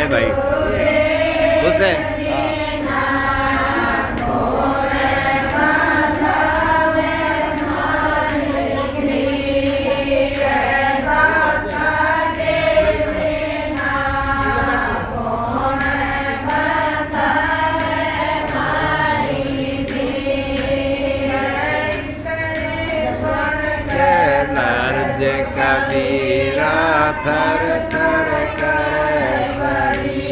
है भाई, खुश है। कबीरा थर थर करे सरी।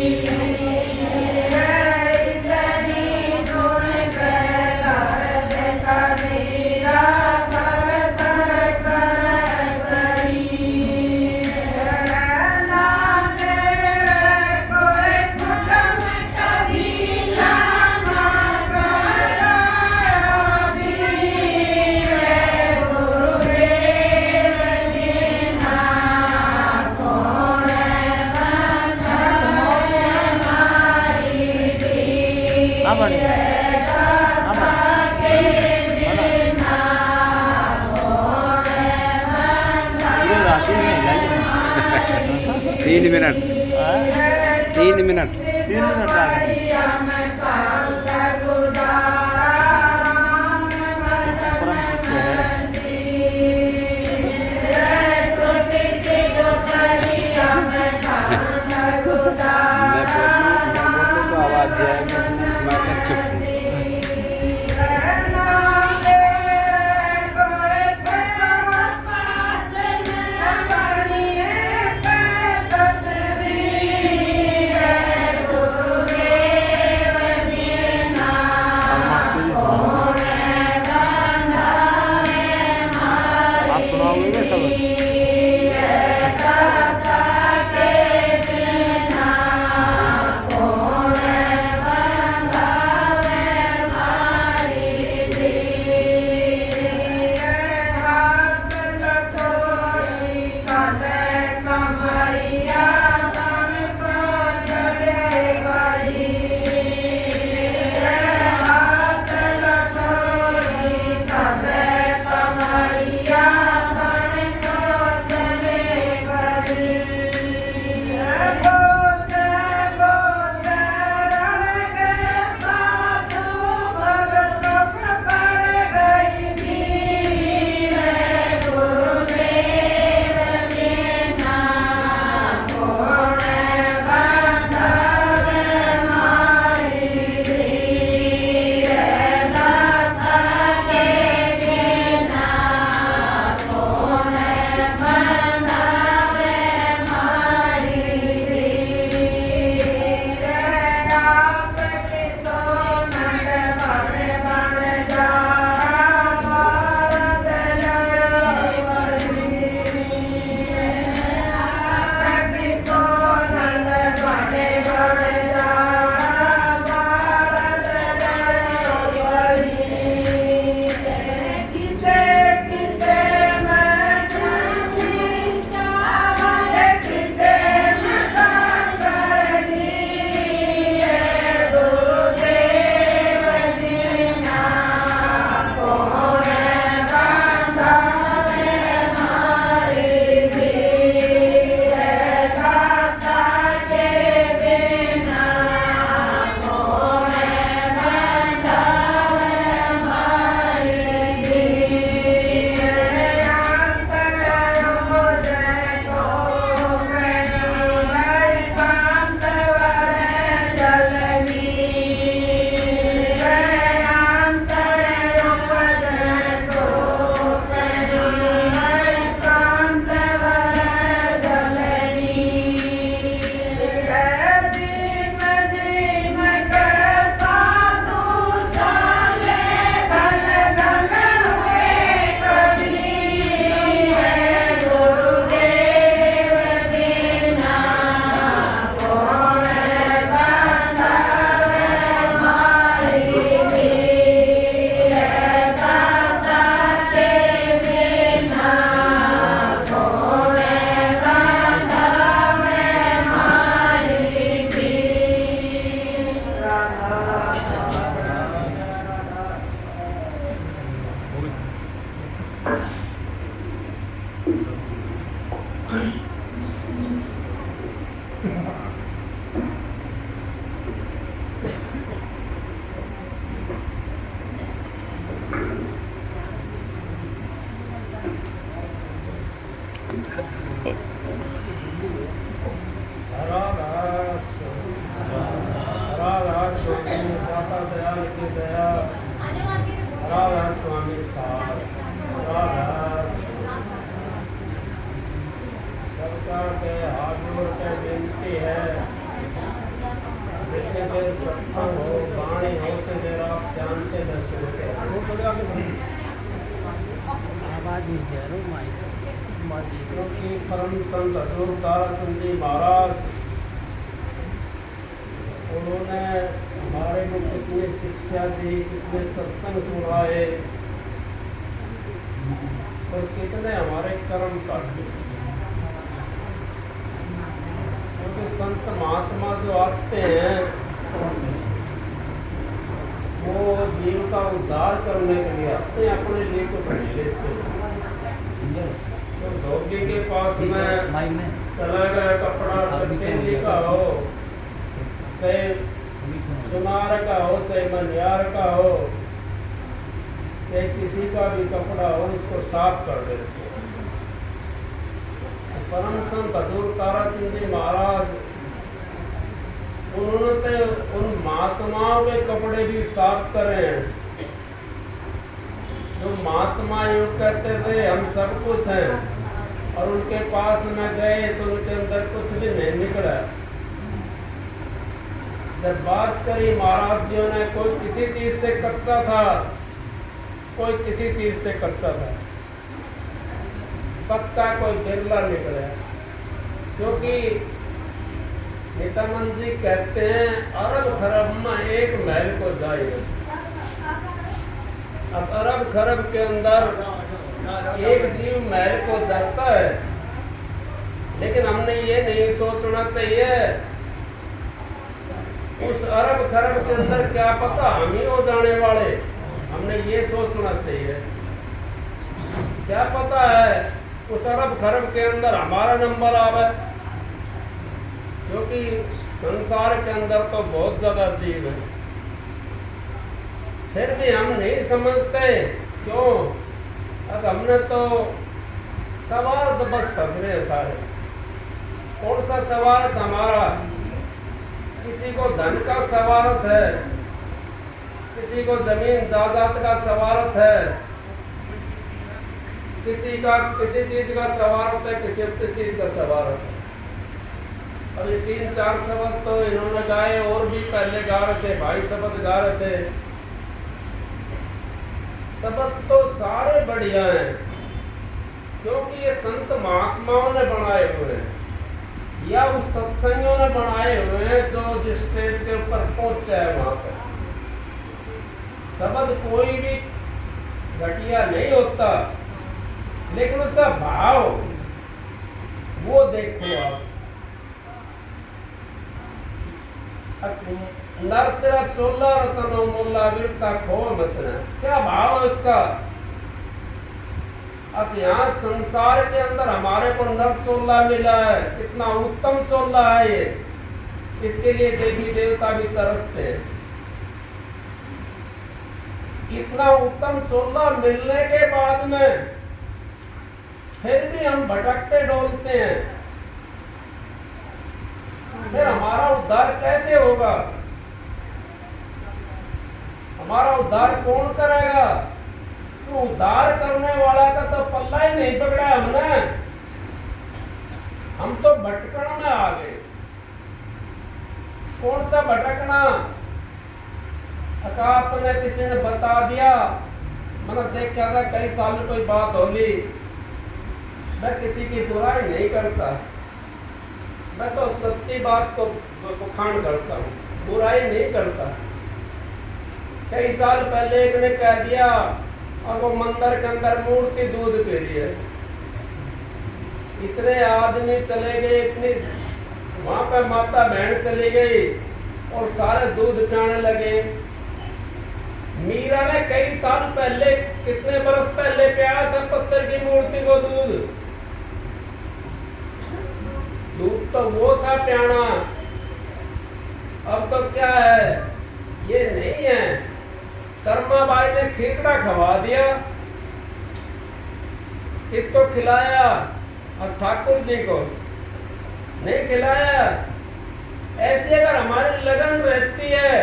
तीन मिनट 3 मिनट परम शिष्य है। मैं बोलूँ तो आवाज़ जाएगी, मैं चुप हूँ। आप सुनाओगे क्या सब? की दया राधा स्वामी साहब राधा सरकार के हाथ जोड़ के विनती है जितने देर सत्संग हो वाणी हो तो देर आप शांति दर्शन के आवाज ही है रो माइक क्योंकि परम संत हजूर दास जी महाराज उन्होंने हमारे को कितनी शिक्षा दी, कितने सत्संग सुनाए और कितने हमारे कर्म कर दिए। क्योंकि संत महात्मा जो आते हैं वो जीव का उद्धार करने के लिए आते हैं, अपने लिए कुछ नहीं लेते। तो धोबी के पास में चला गया कपड़ा सत्तेली का हो, चाहे चुनार का हो, चाहे मनियार का हो, चाहे किसी का भी कपड़ा हो, उसको साफ कर देते हैं। परम संत हजूर ताराचंद जी महाराज उन्होंने तो उन महात्माओं के कपड़े भी साफ करे हैं। जो महात्मा यूँ कहते थे हम सब कुछ हैं और उनके पास में गए तो उनके अंदर कुछ भी नहीं निकला। जब बात करी महाराज जी ने, कोई किसी चीज से कच्चा था, कोई किसी चीज से कच्चा था, पक्का कोई बिरला निकला। क्योंकि नित्यानंद जी कहते हैं अरब खरब में एक महल को जाए। अब अरब खरब के अंदर एक जीव महल को जाता है, लेकिन हमने ये नहीं सोचना चाहिए उस अरब खरब के अंदर क्या पता हम ही हो जाने वाले। हमने ये सोचना चाहिए क्या पता है उस अरब खरब के अंदर हमारा नंबर आवे। क्योंकि संसार के अंदर तो बहुत ज्यादा जीव है, फिर भी हम नहीं समझते। क्यों? अब हमने तो सवार्थ बस फंस रहे हैं सारे। कौन सा सवार्थ हमारा? किसी को धन का सवार्थ है, किसी को जमीन जायदाद का सवार्थ है, किसी का किसी चीज का सवार्थ है, किसी चीज का सवार्थ है। अब ये 3-4 शब्द तो इन्होंने गाए, और भी पहले गा रहे थे, भाई शब्द गा रहे थे। शब्द तो सारे बढ़िया हैं, क्योंकि ये संत महात्माओं ने बनाए हुए हैं या उस सत्संगों ने बनाए हुए हैं जो जिस स्टेज के ऊपर पहुंचा है वहां पर। शब्द कोई भी घटिया नहीं होता, लेकिन उसका भाव वो देखो आप। नर तेरा चोला रतनो मोला वीरता खो मतना, क्या भाव है उसका? अब यहाँ संसार के अंदर हमारे को नर चोला मिला है, कितना उत्तम चोला है ये, इसके लिए देवी देवता भी तरसते हैं। इतना उत्तम चोला मिलने के बाद में फिर भी हम भटकते डोलते हैं, फिर हमारा उद्धार कैसे होगा? हमारा उद्धार कौन करेगा? तो उद्धार करने वाला का तो पल्ला ही नहीं पकड़ा हमने। हम तो भटकण में आ गए। कौन सा भटकना? आपने किसी ने बता दिया, मैंने देखा था कई साल में कोई बात होगी। मैं किसी की बुराई नहीं करता, मैं तो सच्ची बात को बखान करता हूँ, बुराई नहीं करता। कई साल पहले एक ने कह दिया और वो मंदिर के अंदर मूर्ति दूध पी रही है। इतने आदमी चले गए, इतनी वहां पर माता बहन चली गई और सारे दूध पीने लगे। मीरा ने कई साल पहले, कितने बरस पहले पिया था पत्थर की मूर्ति को दूध। दूध तो वो था प्याना, अब तो क्या है? ये नहीं है। कर्माबाई ने खींचड़ा खवा दिया, किसको खिलाया? और ठाकुर जी को नहीं खिलाया। ऐसे अगर हमारी लगन रहती है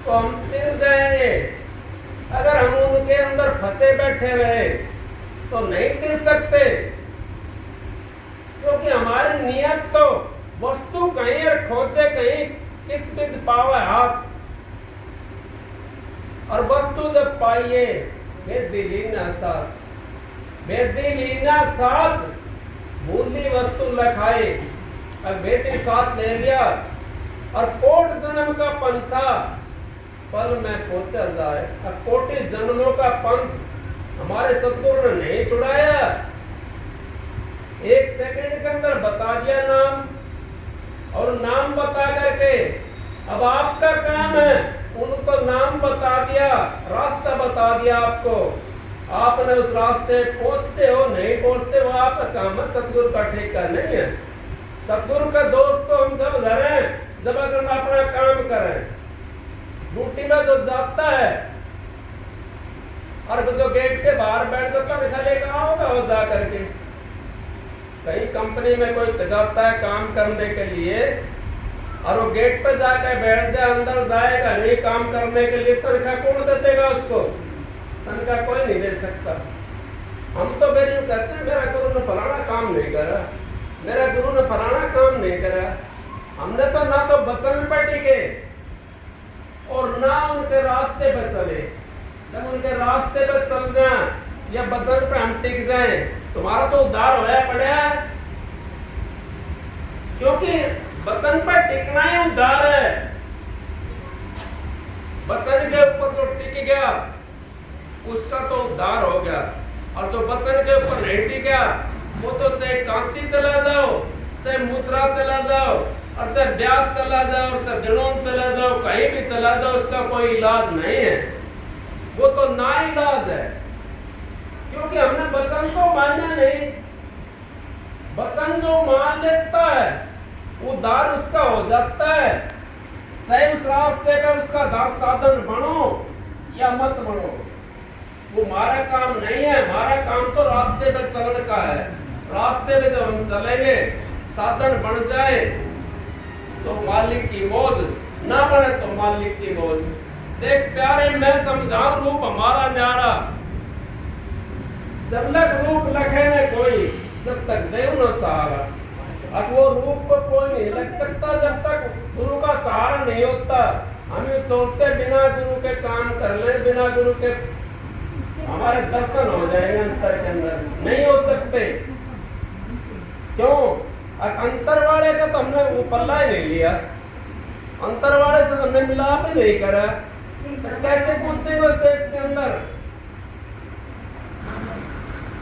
तो हम तिर जाएंगे। अगर हम उनके अंदर फंसे बैठे रहे तो नहीं तिर सकते, क्योंकि हमारी नियत तो वस्तु कहीं और खोजे कहीं, किस विद पावे हाथ। और वस्तु जब पाइए बेदिलीना साथ, बेदिलीना साथ भूली वस्तु लखाए। अब बेटी साथ ले लिया और कोट जन्म का पंथा पल में पहुंचा जाए। अब कोटि जन्मों का पंथ हमारे सतगुरु ने नहीं छुड़ाया, एक सेकंड के अंदर बता दिया नाम, और नाम बता करके अब आपका काम है उनको नाम बता दिया, रास्ता बता दिया आपको। आपने उस रास्ते पहुंचते हो नहीं पहुंचते हो आपका काम है, सतगुरु का ठेका नहीं है। सतगुरु का दोस्त तो हम सब घर हैं, जब अगर हम अपना काम करें। ड्यूटी में जो जाता है और जो गेट के बाहर बैठ जाता है, खाली कहाँ होगा वो जा करके। कहीं कंपनी में कोई जाता है काम करने के लिए और वो गेट पे जाकर बैठ जाए, अंदर जाएगा नहीं काम करने के लिए, तनख्वाह कौन दे देगा उसको? तनख्वाह कोई नहीं दे सकता। हम तो फिर यूँ कहते हैं मेरा गुरु ने फलाना काम नहीं करा, मेरा गुरु ने फलाना काम नहीं करा। हमने तो ना तो वचन पर टिके और ना उनके रास्ते पे चले। जब उनके रास्ते पे चल जाए या वचन पे हम टिक जाए, तुम्हारा तो उद्धार होया पड़ा, क्योंकि वचन पर टिकना ही उद्धार है। वचन के ऊपर जो टिक गया उसका तो उद्धार हो गया, और जो वचन के ऊपर नहीं टिका वो तो चाहे काशी चला जाओ, चाहे मुद्रा चला जाओ, और चाहे ब्यास चला जाओ, और चाहे जड़ों चला जाओ, कहीं भी चला जाओ, उसका कोई इलाज नहीं है। वो तो ना इलाज है, क्योंकि हमने वचन को माना नहीं। वचन जो मान लेता है उद्धार उसका हो जाता है, चाहे उस रास्ते पे उसका दास साधन बनो या मत बनो, वो हमारा काम नहीं है। हमारा काम तो रास्ते पे चलने का है। रास्ते पे जब हम चलेंगे, साधन बन जाए तो मालिक की मौज, ना बने तो मालिक की मौज। देख प्यारे मैं समझाऊं रूप हमारा न्यारा, जब तक रूप लखे न कोई, जब तक देव न सहारा। अब वो रूप को कोई नहीं लग सकता जब तक गुरु का सहारा नहीं होता। हम ये सोचते बिना गुरु के काम कर ले, बिना गुरु के हमारे दर्शन हो जाएंगे अंतर के अंदर, नहीं हो सकते। क्यों? अंतर वाले का तो हमने वो पल्ला ही नहीं लिया, अंतर वाले से हमने मिलाप ही नहीं करा, तो कैसे पूछेंगे उस देश के अंदर?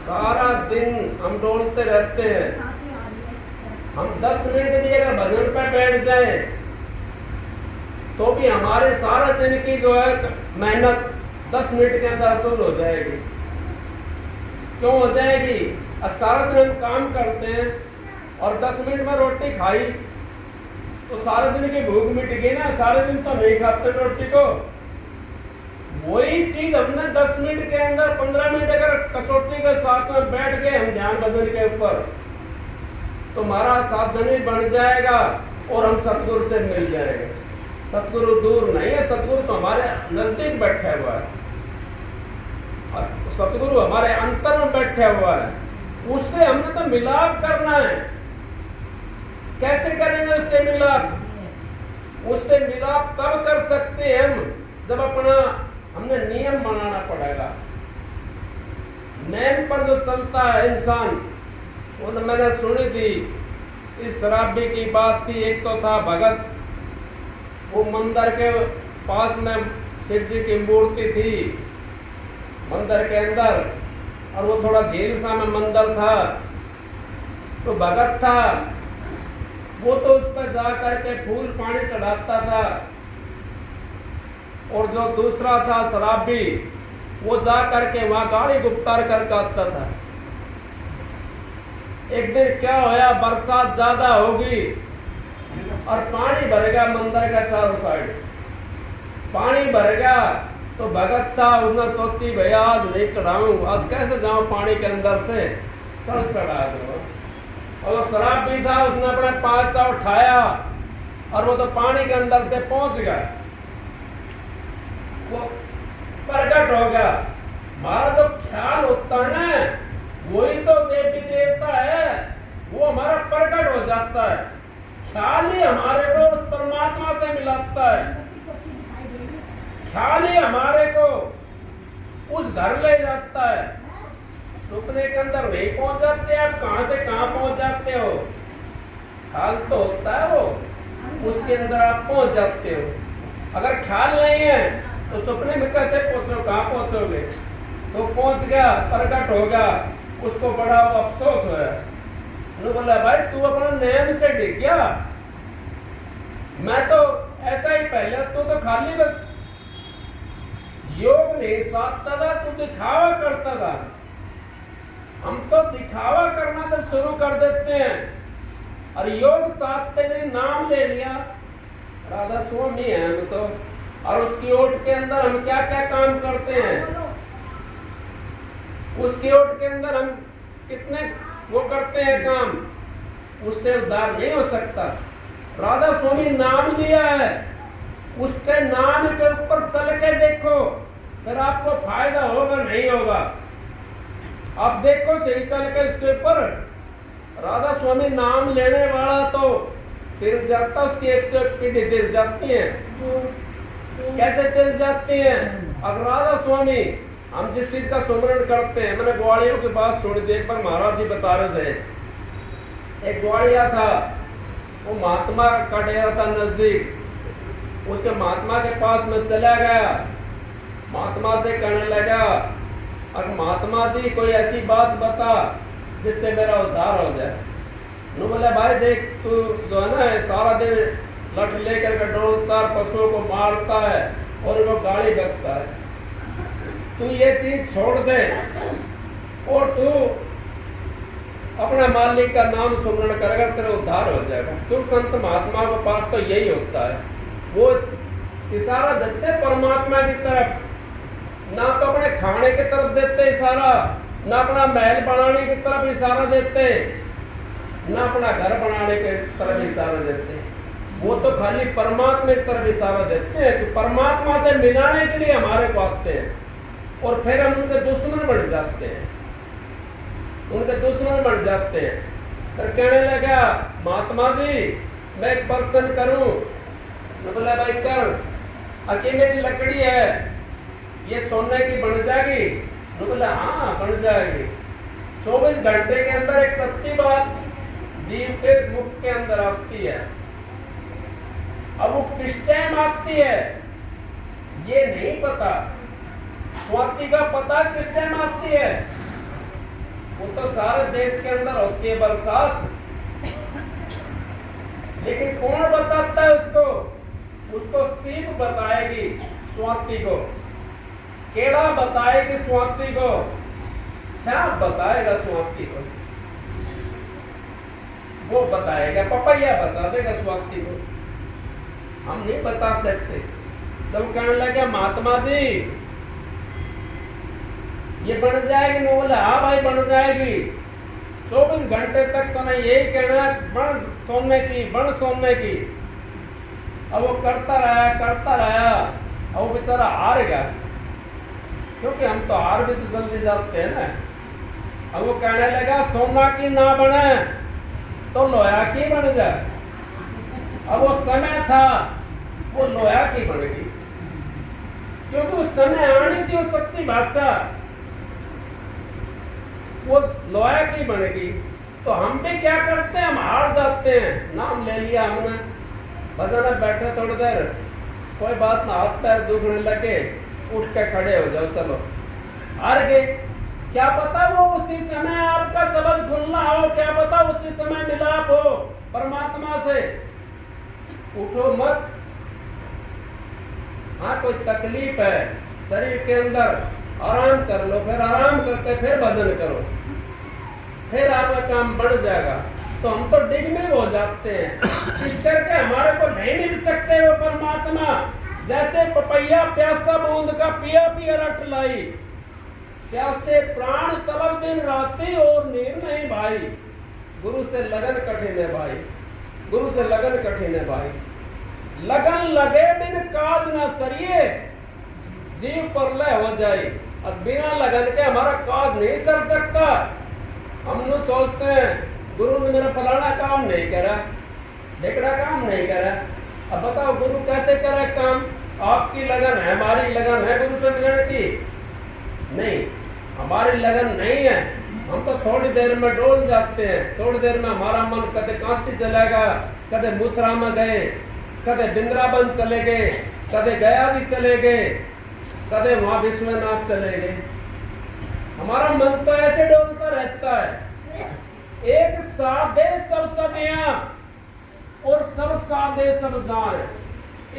सारा दिन हम डोलते रहते हैं। हम 10 मिनट भी अगर भजन पे बैठ जाए तो भी हमारे सारा दिन की जो है मेहनत 10 मिनट के अंदर असुल हो जाएगी। क्यों हो जाएगी? अब सारा दिन हम काम करते हैं और 10 मिनट में रोटी खाई तो सारे दिन की भूख मिट गई ना। सारे दिन तो नहीं खाते रोटी को। वही चीज हमने 10 मिनट के अंदर 15 मिनट अगर कसौटी के साथ में बैठ गए हम ध्यान भजन के ऊपर, तो हमारा साधन ही बन जाएगा और हम सतगुरु से मिल जाएंगे। सतगुरु दूर नहीं है, सतगुरु तो हमारे नजदीक बैठा हुआ है, और सतगुरु हमारे अंतर में बैठा हुआ है। उससे हमने तो मिलाप करना है। कैसे करेंगे उससे मिलाप? उससे मिलाप तब कर सकते हैं हम जब अपना हमने नियम बनाना पड़ेगा। नियम पर जो चलता है इंसान, वो तो मैंने सुनी थी, इस शराबी की बात थी। एक तो था भगत, वो मंदिर के पास में शिव जी की मूर्ति थी मंदिर के अंदर, और वो थोड़ा झील सा में मंदिर था। तो भगत था, वो तो उस पर जा करके फूल पानी चढ़ाता था, और जो दूसरा था शराबी, वो जा करके वहां गाड़ी गुप्तार करके आता था। एक दिन क्या होया, बरसात ज्यादा होगी और पानी भर गया मंदिर का चारों साइड। पानी भर गया तो भगत था, उसने सोची भैया आज नहीं चढ़ाऊं, आज कैसे जाऊं पानी के अंदर से, कल चढ़ा दो। और शराब भी था, उसने अपने पांचा उठाया और वो तो पानी के अंदर से पहुंच गया। वो प्रकट हो गया। हमारा जो ख्याल होता है ना, वही तो देवी देवता है, वो हमारा प्रकट हो जाता है। ख्याल ही हमारे को उस परमात्मा से मिलाता है, ख्याल ही हमारे को उस घर ले जाता है। सुपने के अंदर वही पहुंच जाते हैं, आप कहां से कहां पहुंच जाते हो, ख्याल तो होता है वो, उसके अंदर आप पहुंच जाते हो। अगर ख्याल नहीं है तो सपने में कैसे पहुंचो, कहां पहुंचोगे? तो पहुंच गया, प्रकट हो गया, उसको बड़ा वो अफसोस हुआ। उन्होंने बोला भाई तू अपना नेम से डिग गया, मैं तो ऐसा ही पहले, तू तो खाली बस योग नहीं साधता था, तू दिखावा करता था। हम तो दिखावा करना जब शुरू कर देते हैं और योग साधते ने नाम ले लिया, राधा स्वामी है हम तो, और उसकी ओट के अंदर हम क्या क्या काम करते हैं, उसकी ओट के अंदर हम कितने वो करते हैं काम, उससे उद्धार नहीं हो सकता। राधा स्वामी नाम लिया है, उसके नाम के ऊपर चल के देखो, फिर आपको फायदा होगा नहीं होगा। आप देखो सही चल के इसके ऊपर, राधा स्वामी नाम लेने वाला तो फिर जाता, उसकी 101 पीढ़ी गिर जाती है। कैसे गिर जाती है? अगर राधा स्वामी हम जिस चीज का सुमरण करते हैं, मैंने ग्वालियों की बात सुनी थी, एक बार महाराज जी बता रहे थे, एक ग्वालिया था, वो महात्मा का डेरा था नजदीक, उसके महात्मा के पास में चला गया, महात्मा से कहने लगा और महात्मा जी कोई ऐसी बात बता जिससे मेरा उद्धार हो जाए। उन्होंने बोला भाई देख तू जो है ना सारा दिन लठ लेकर के डोलता, पशुओं को मारता है और वो गाली बकता है, तू ये चीज छोड़ दे और तू अपने मालिक का नाम सुमरण करेगा, तेरा उद्धार हो जाएगा। तुम संत महात्मा के पास तो यही होता है, वो इशारा देते परमात्मा की तरफ, ना तो अपने खाने की तरफ देते इशारा, ना अपना महल बनाने की तरफ इशारा देते, ना अपना घर बनाने की तरफ इशारा देते, वो तो खाली परमात्मा की तरफ इशारा देते हैं कि परमात्मा से मिलाने के लिए हमारे को आते हैं, और फिर हम उनके दुश्मन बन जाते हैं, उनके दुश्मन बन जाते हैं। फिर कहने लगा महात्मा जी मैं एक प्रश्न करूं? बोला भाई कर। अकेले मेरी लकड़ी है, ये सोने की बन जाएगी? बोला हाँ बन जाएगी। 24 घंटे के अंदर एक सच्ची बात जीव के मुख के अंदर आती है, अब वो किस टाइम आती है ये नहीं पता, स्वाति का पता किस टाइम आती है, वो तो सारे देश के अंदर होती है बरसात, लेकिन कौन बताता है उसको? उसको सीप बताएगी स्वाति को, केड़ा बताएगी स्वाति को, सांप बताएगा स्वाति को, वो बताएगा, पपैया बता देगा स्वाति को, हम नहीं बता सकते। तो कहने लगे महात्मा जी ये बन जाएगी? मैं बोला हाँ भाई बन जाएगी, 24 घंटे तक तो नहीं, यही कहना बन सोने की, बन सोने की। अब वो करता रहा, और वो बेचारा हार गया, क्योंकि हम तो हार भी तो जल्दी जाते हैं ना। अब वो कहने लगा सोना की ना बने तो लोहा की बन जाए। अब वो समय था वो लोहा की बनेगी, क्योंकि उस समय आनी थी वो सच्ची भाषा, वो लोहा की बनेगी। तो हम भी क्या करते हैं, हम हार जाते हैं, नाम ले लिया हमने, भजन में बैठे थोड़ी देर, कोई बात ना, हाथ पैर दुखने लगे, उठ के खड़े हो जाओ, चलो हार गए। क्या पता वो उसी समय आपका शब्द खुलना हो, क्या पता उसी समय मिलाप हो परमात्मा से। उठो मत, हाँ कोई तकलीफ है शरीर के अंदर, आराम कर लो, फिर आराम करके फिर भजन करो, फिर आपका काम बढ़ जाएगा। तो हम तो डिग में हो जाते हैं, इस करके हमारे को नहीं मिल सकते वो परमात्मा। जैसे पपैया प्यासा बूंद का पिया पिया रट लाई, प्यासे प्राण तलब दिन राती और नीर नहीं भाई। गुरु से लगन कठिन है भाई, गुरु से लगन कठिन है भाई। लगन लगे बिन काज न सरिये, जीव प्रलय हो जाए और बिना लगन के हमारा काज नहीं सर सकता। हम लोग सोचते हैं गुरु ने मेरा फलाना काम नहीं करा, ढेकड़ा काम नहीं करा। अब बताओ गुरु कैसे करे काम? आपकी लगन है, हमारी लगन है गुरु से मिलने की? नहीं, हमारी लगन नहीं है। हम तो थोड़ी देर में डोल जाते हैं, थोड़ी देर में हमारा मन कदे काशी चलेगा, कदे मथुरा में गए, कदे वृंदावन चले गए, कदे गया जी चले गए, कदे वहां विश्वनाथ चले गए। हमारा मन तो ऐसे डोलता रहता है। एक साधे सब सदियां और सब साधे सब जान।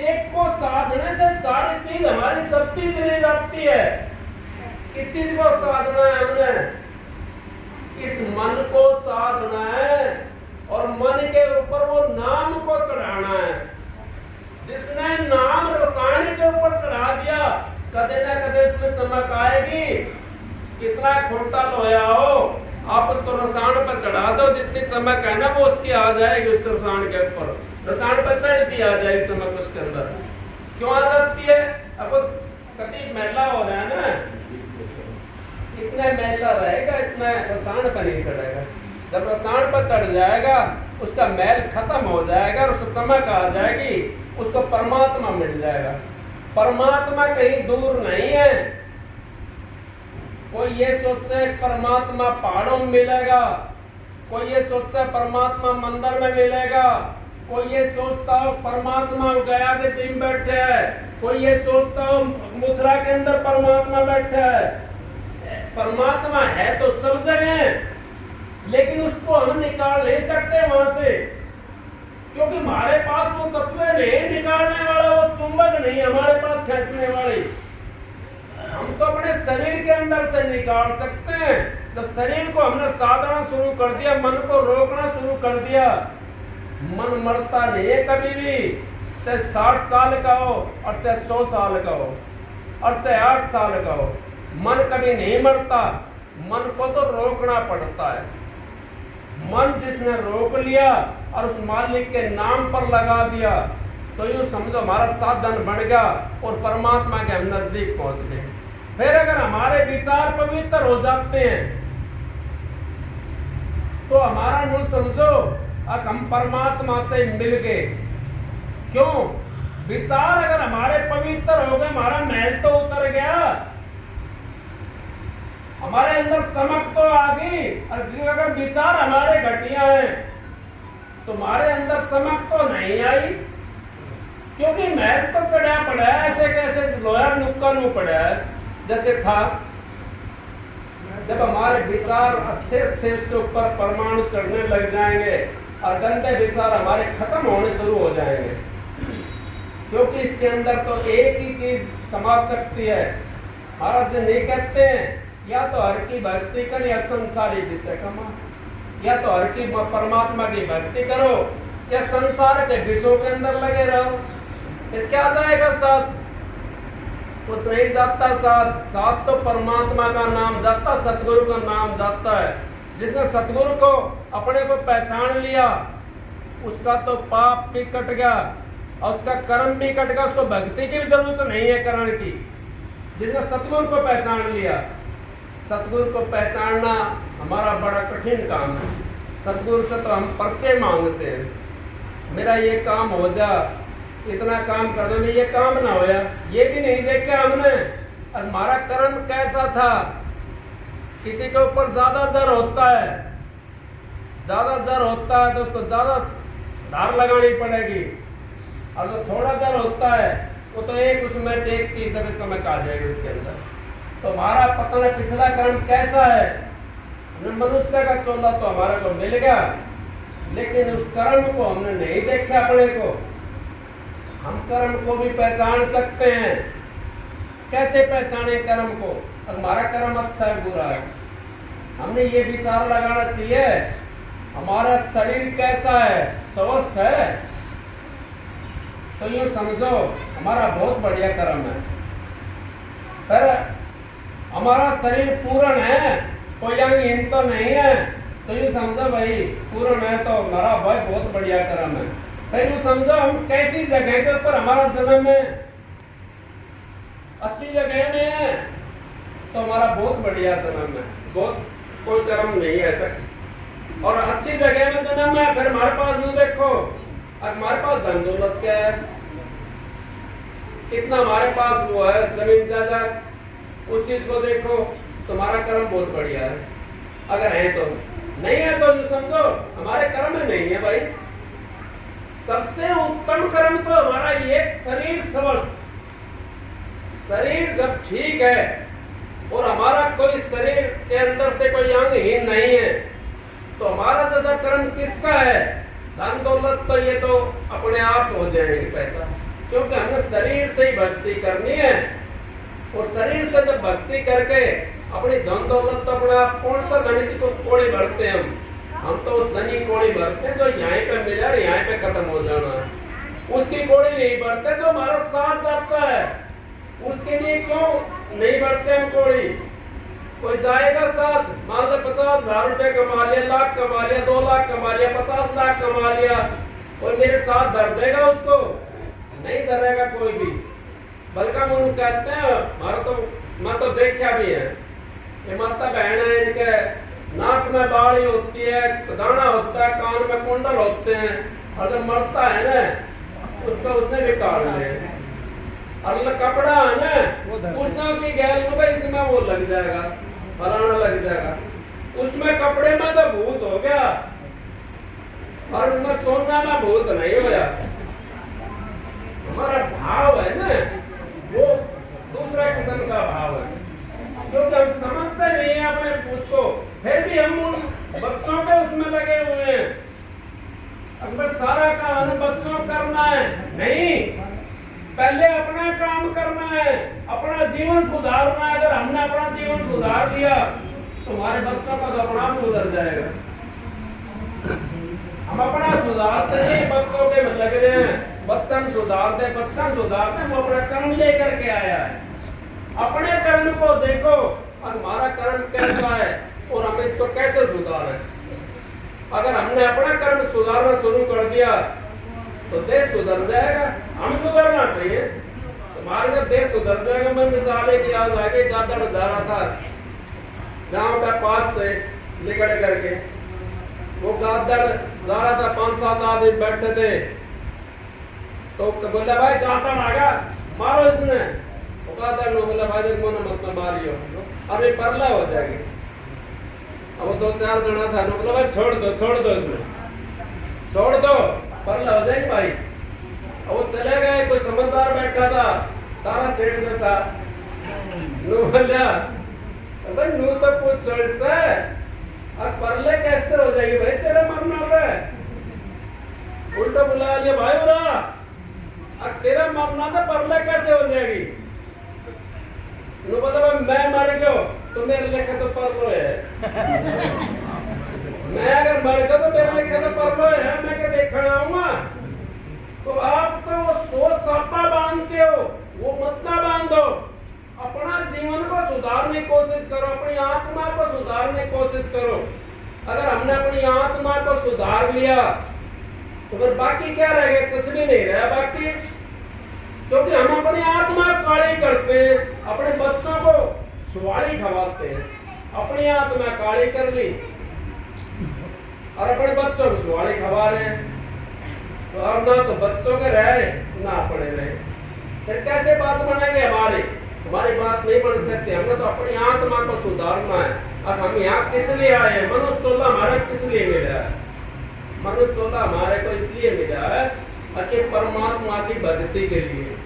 एक को साधने से सारी चीज हमारी सब चीज ले जाती है। किस चीज को साधना है हमने? इस मन को साधना है और मन के ऊपर वो नाम को चढ़ाना है। जिसने नाम रसायन के ऊपर चढ़ा दिया, कदे ना कदे उसमें चमक आएगी। कितना खोटा लोया हो, आप उसको रसायन पर चढ़ा दो, जितनी चमक है ना वो उसकी आ जाएगी उस रसायन के ऊपर। रसायन पर चढ़ती आ जाएगी चमक उसके अंदर। क्यों आ जाती है? अब कभी मैला हो रहा है ना, इतना मैला रहेगा, इतना रसायन पर नहीं चढ़ेगा। जब रसायन पर चढ़ जाएगा उसका मैल खत्म हो जाएगा और उसको चमक आ जाएगी, उसको परमात्मा मिल जाएगा। परमात्मा कहीं दूर नहीं है। कोई ये सोचे परमात्मा पहाड़ों में मिलेगा, कोई ये सोचे परमात्मा मंदिर में मिलेगा, कोई ये सोचता हो परमात्मा गया के जिम बैठे है, कोई ये सोचता हो मथुरा के अंदर परमात्मा बैठा है। परमात्मा है तो सब जगह, लेकिन उसको हम निकाल नहीं सकते वहां से, क्योंकि हमारे पास वो तत्व नहीं निकालने वाला, वो चुंबक नहीं हमारे पास खींचने वाली। हम तो अपने शरीर के अंदर से निकाल सकते हैं। जब शरीर को हमने साधना शुरू कर दिया, मन को रोकना शुरू कर दिया, मन मरता नहीं है कभी भी। चाहे 60 साल का हो और चाहे 100 साल का हो और चाहे 8 साल का हो, मन कभी नहीं मरता। मन को तो रोकना पड़ता है। मन जिसने रोक लिया और उस मालिक के नाम पर लगा दिया, तो यूं समझो हमारा साधन बन गया और परमात्मा के हम नजदीक पहुंच गए। फिर अगर हमारे विचार पवित्र हो जाते हैं तो हमारा यूं समझो अब हम परमात्मा से मिल गए। क्यों? विचार अगर हमारे पवित्र हो गए, हमारा मैल तो उतर गया, हमारे अंदर चमक तो आ गई। और अगर विचार हमारे घटिया हैं तो हमारे अंदर चमक तो नहीं आई, क्योंकि मैल तो चढ़ा पड़ा है। ऐसे कैसे लोहा नुक्का नू पड़ा है जैसे था। जब हमारे विचार अच्छे अच्छे उसके ऊपर परमाणु चढ़ने लग जाएंगे और गंदे विचार हमारे खत्म होने शुरू हो जाएंगे, क्योंकि इसके अंदर तो एक ही चीज समा सकती है। महाराज जी नहीं कहते हैं या तो हर की भक्ति कर या संसारी विषय कमा, या तो हर की परमात्मा की भक्ति करो या संसार के विषयों के अंदर लगे रहो। फिर क्या जाएगा साथ? कुछ नहीं जाता साथ। साथ तो परमात्मा का नाम जाता, सतगुरु का नाम जाता है। जिसने सतगुरु को अपने को पहचान लिया, उसका तो पाप भी कट गया और उसका कर्म भी कट गया। उसको भक्ति की भी जरूरत नहीं है करण की। जिसने सतगुरु को पहचान लिया, सतगुरु को पहचानना हमारा बड़ा कठिन काम है। सतगुरु से तो हम परसे मांगते हैं, मेरा ये काम हो जा, इतना काम कर दो, नहीं ये काम ना होया, ये भी नहीं देखा हमने। और हमारा कर्म कैसा था? किसी के ऊपर ज्यादा जर होता है, ज्यादा जर होता है तो उसको ज्यादा धार लगानी पड़ेगी, और जो थोड़ा जर होता है वो तो एक उसमें टेक की जब चमक आ जाएगी उसके अंदर। तो हमारा पता नहीं पिछला कर्म कैसा है। मनुष्य का चोला तो हमारे को मिल गया, लेकिन उस कर्म को हमने नहीं देखा अपने को। हम कर्म को भी पहचान सकते हैं। कैसे पहचाने कर्म को? हमारा कर्म अच्छा है बुरा है, हमने ये विचार लगाना चाहिए हमारा शरीर कैसा है, स्वस्थ है, तो यूं समझो हमारा बहुत बढ़िया कर्म है। पर हमारा शरीर पूर्ण है, कोई अंगहीन तो नहीं है, तो यूं समझो भाई पूर्ण है तो हमारा भाई बहुत बढ़िया कर्म है। फिर यूं समझो हम कैसी जगह के ऊपर हमारा जन्म है। अच्छी जगह में है तो हमारा बहुत बढ़िया जन्म है, बहुत कोई कर्म नहीं है ऐसा। और अच्छी जगह में जन्म है, फिर हमारे पास यूं देखो, अब हमारे पास धन दौलत क्या है, कितना हमारे पास वो है जमीन जायदाद, उस चीज को देखो, तुम्हारा कर्म बहुत बढ़िया है। अगर है तो, नहीं है तो यूं समझो हमारे कर्म में नहीं है भाई। सबसे उत्तम कर्म तो हमारा ये शरीर स्वस्थ, शरीर जब ठीक है और हमारा कोई शरीर के अंदर से कोई अंगहीन नहीं है, तो हमारा जैसा कर्म किसका है? धन दौलत तो ये तो अपने आप हो जाएगी पैसा, क्योंकि हमने शरीर से ही भक्ति करनी है। और शरीर से जब भक्ति करके अपनी धन दौलत तो अपना कौन सा धन की तो कोड़ी भरते हैं हम तो उस धनी कोड़ी भरते हैं जो यहाँ पे मिला और यहाँ पे खत्म हो जाना है। उसकी कोड़ी नहीं भरते जो हमारा साथ जाता है, उसके लिए क्यों नहीं भरते हम कोड़ी? कोई जाएगा साथ, मान लो 50,000 रुपए कमा लिया, लाख कमा लिया, 2 लाख कमा लिया, 50 लाख कमा लिया, और मेरे साथ धर देगा उसको? नहीं धरेगा कोई भी। बल्कि हम उनको कहते हैं, हमारा तो मैं तो देखा भी है, ये माता बहन है, इनके नाक में बाली होती है, दाना होता है, कान में कुंडल होते हैं, और जब मरता है ना उसका उसने भी काट लिया। अल्लाह कपड़ा है ना, उसने उसकी गैल में इसमें वो लग जाएगा, फलाना लग जाएगा, उसमें कपड़े में तो भूत हो गया और उसमें सोना में भूत नहीं होया। हमारा भाव है ना वो दूसरा किस्म का भाव है, क्योंकि हम समझते नहीं है अपने उसको, फिर भी हम उन बच्चों के उसमें लगे हुए हैं। अब सारा काम बच्चों करना है नहीं, पहले अपना काम करना है, अपना जीवन सुधारना है। अगर हमने अपना जीवन सुधार लिया तो हमारे बच्चों का तो अपना आप सुधर जाएगा। हम अपना सुधारते नहीं, बच्चों के में लग रहे हैं, बच्चन सुधारते वो अपना कर्म लेकर के आया है। अपने कर्म को देखो और हमारा कर्म कैसा है और हम इसको कैसे सुधारें। अगर हमने अपना कर्म सुधारना शुरू कर दिया तो देश सुधर जाएगा। हम सुधरना चाहिए, हमारे जब देश सुधर जाएगा। मैं मिसाल एक याद आ गई, गादड़ जा रहा था गांव के पास से निकल करके, वो गादड़ जा रहा था, 5-7 आदमी बैठे थे, तो बोला भाई गादड़ आ गया मारो इसने। वो गादड़ ने बोला भाई देखो ना मत मारियो, अरे परला हो जाएगी। अब वो 2-4 जना था, बोला भाई छोड़ दो इसमें, छोड़ दो परला हो जाएगी भाई। अब वो चले गए, कोई समझदार बैठा था तारा सेठ जैसा, नो बोला भाई नू तो कुछ सोचता है और परले कैसे हो जाएगी भाई, तेरा मरना हो रहा है। उल्टा बुला लिया भाई बुरा, और तेरा मरना तो परले कैसे हो जाएगी। नो बोला भाई मैं मर गया तो मेरे लेखा तो परलो है, मैं अगर मर गया तो मेरे लेखा तो परलो है, मैं क्या देखने आऊंगा। तो आप तो वो सोच सापा बांधते हो, वो मत ना बांधो। अपना जीवन को सुधारने की कोशिश करो, अपनी आत्मा को सुधारने की कोशिश करो। अगर हमने अपनी आत्मा को सुधार लिया तो फिर बाकी क्या रह गया? कुछ भी नहीं रहा बाकी, क्योंकि हम अपनी आत्मा काली करते हैं, अपने बच्चों को सुवाड़ी खवाते हैं। अपनी आत्मा काली कर ली और अपने बच्चों को सुवाड़ी खवा रहे हैं, तो अब ना तो बच्चों के रहे ना पड़े रहे, फिर कैसे बात बनेंगे? हमारी बात नहीं बन सकती। हमने तो अपनी आत्मा को सुधारना है। अब हम यहाँ किस लिए आए हैं? मनुष्य चोला हमारा किस लिए मिला है? मनुष्य चोला हमारे को इसलिए मिला है कि परमात्मा की भक्ति के लिए।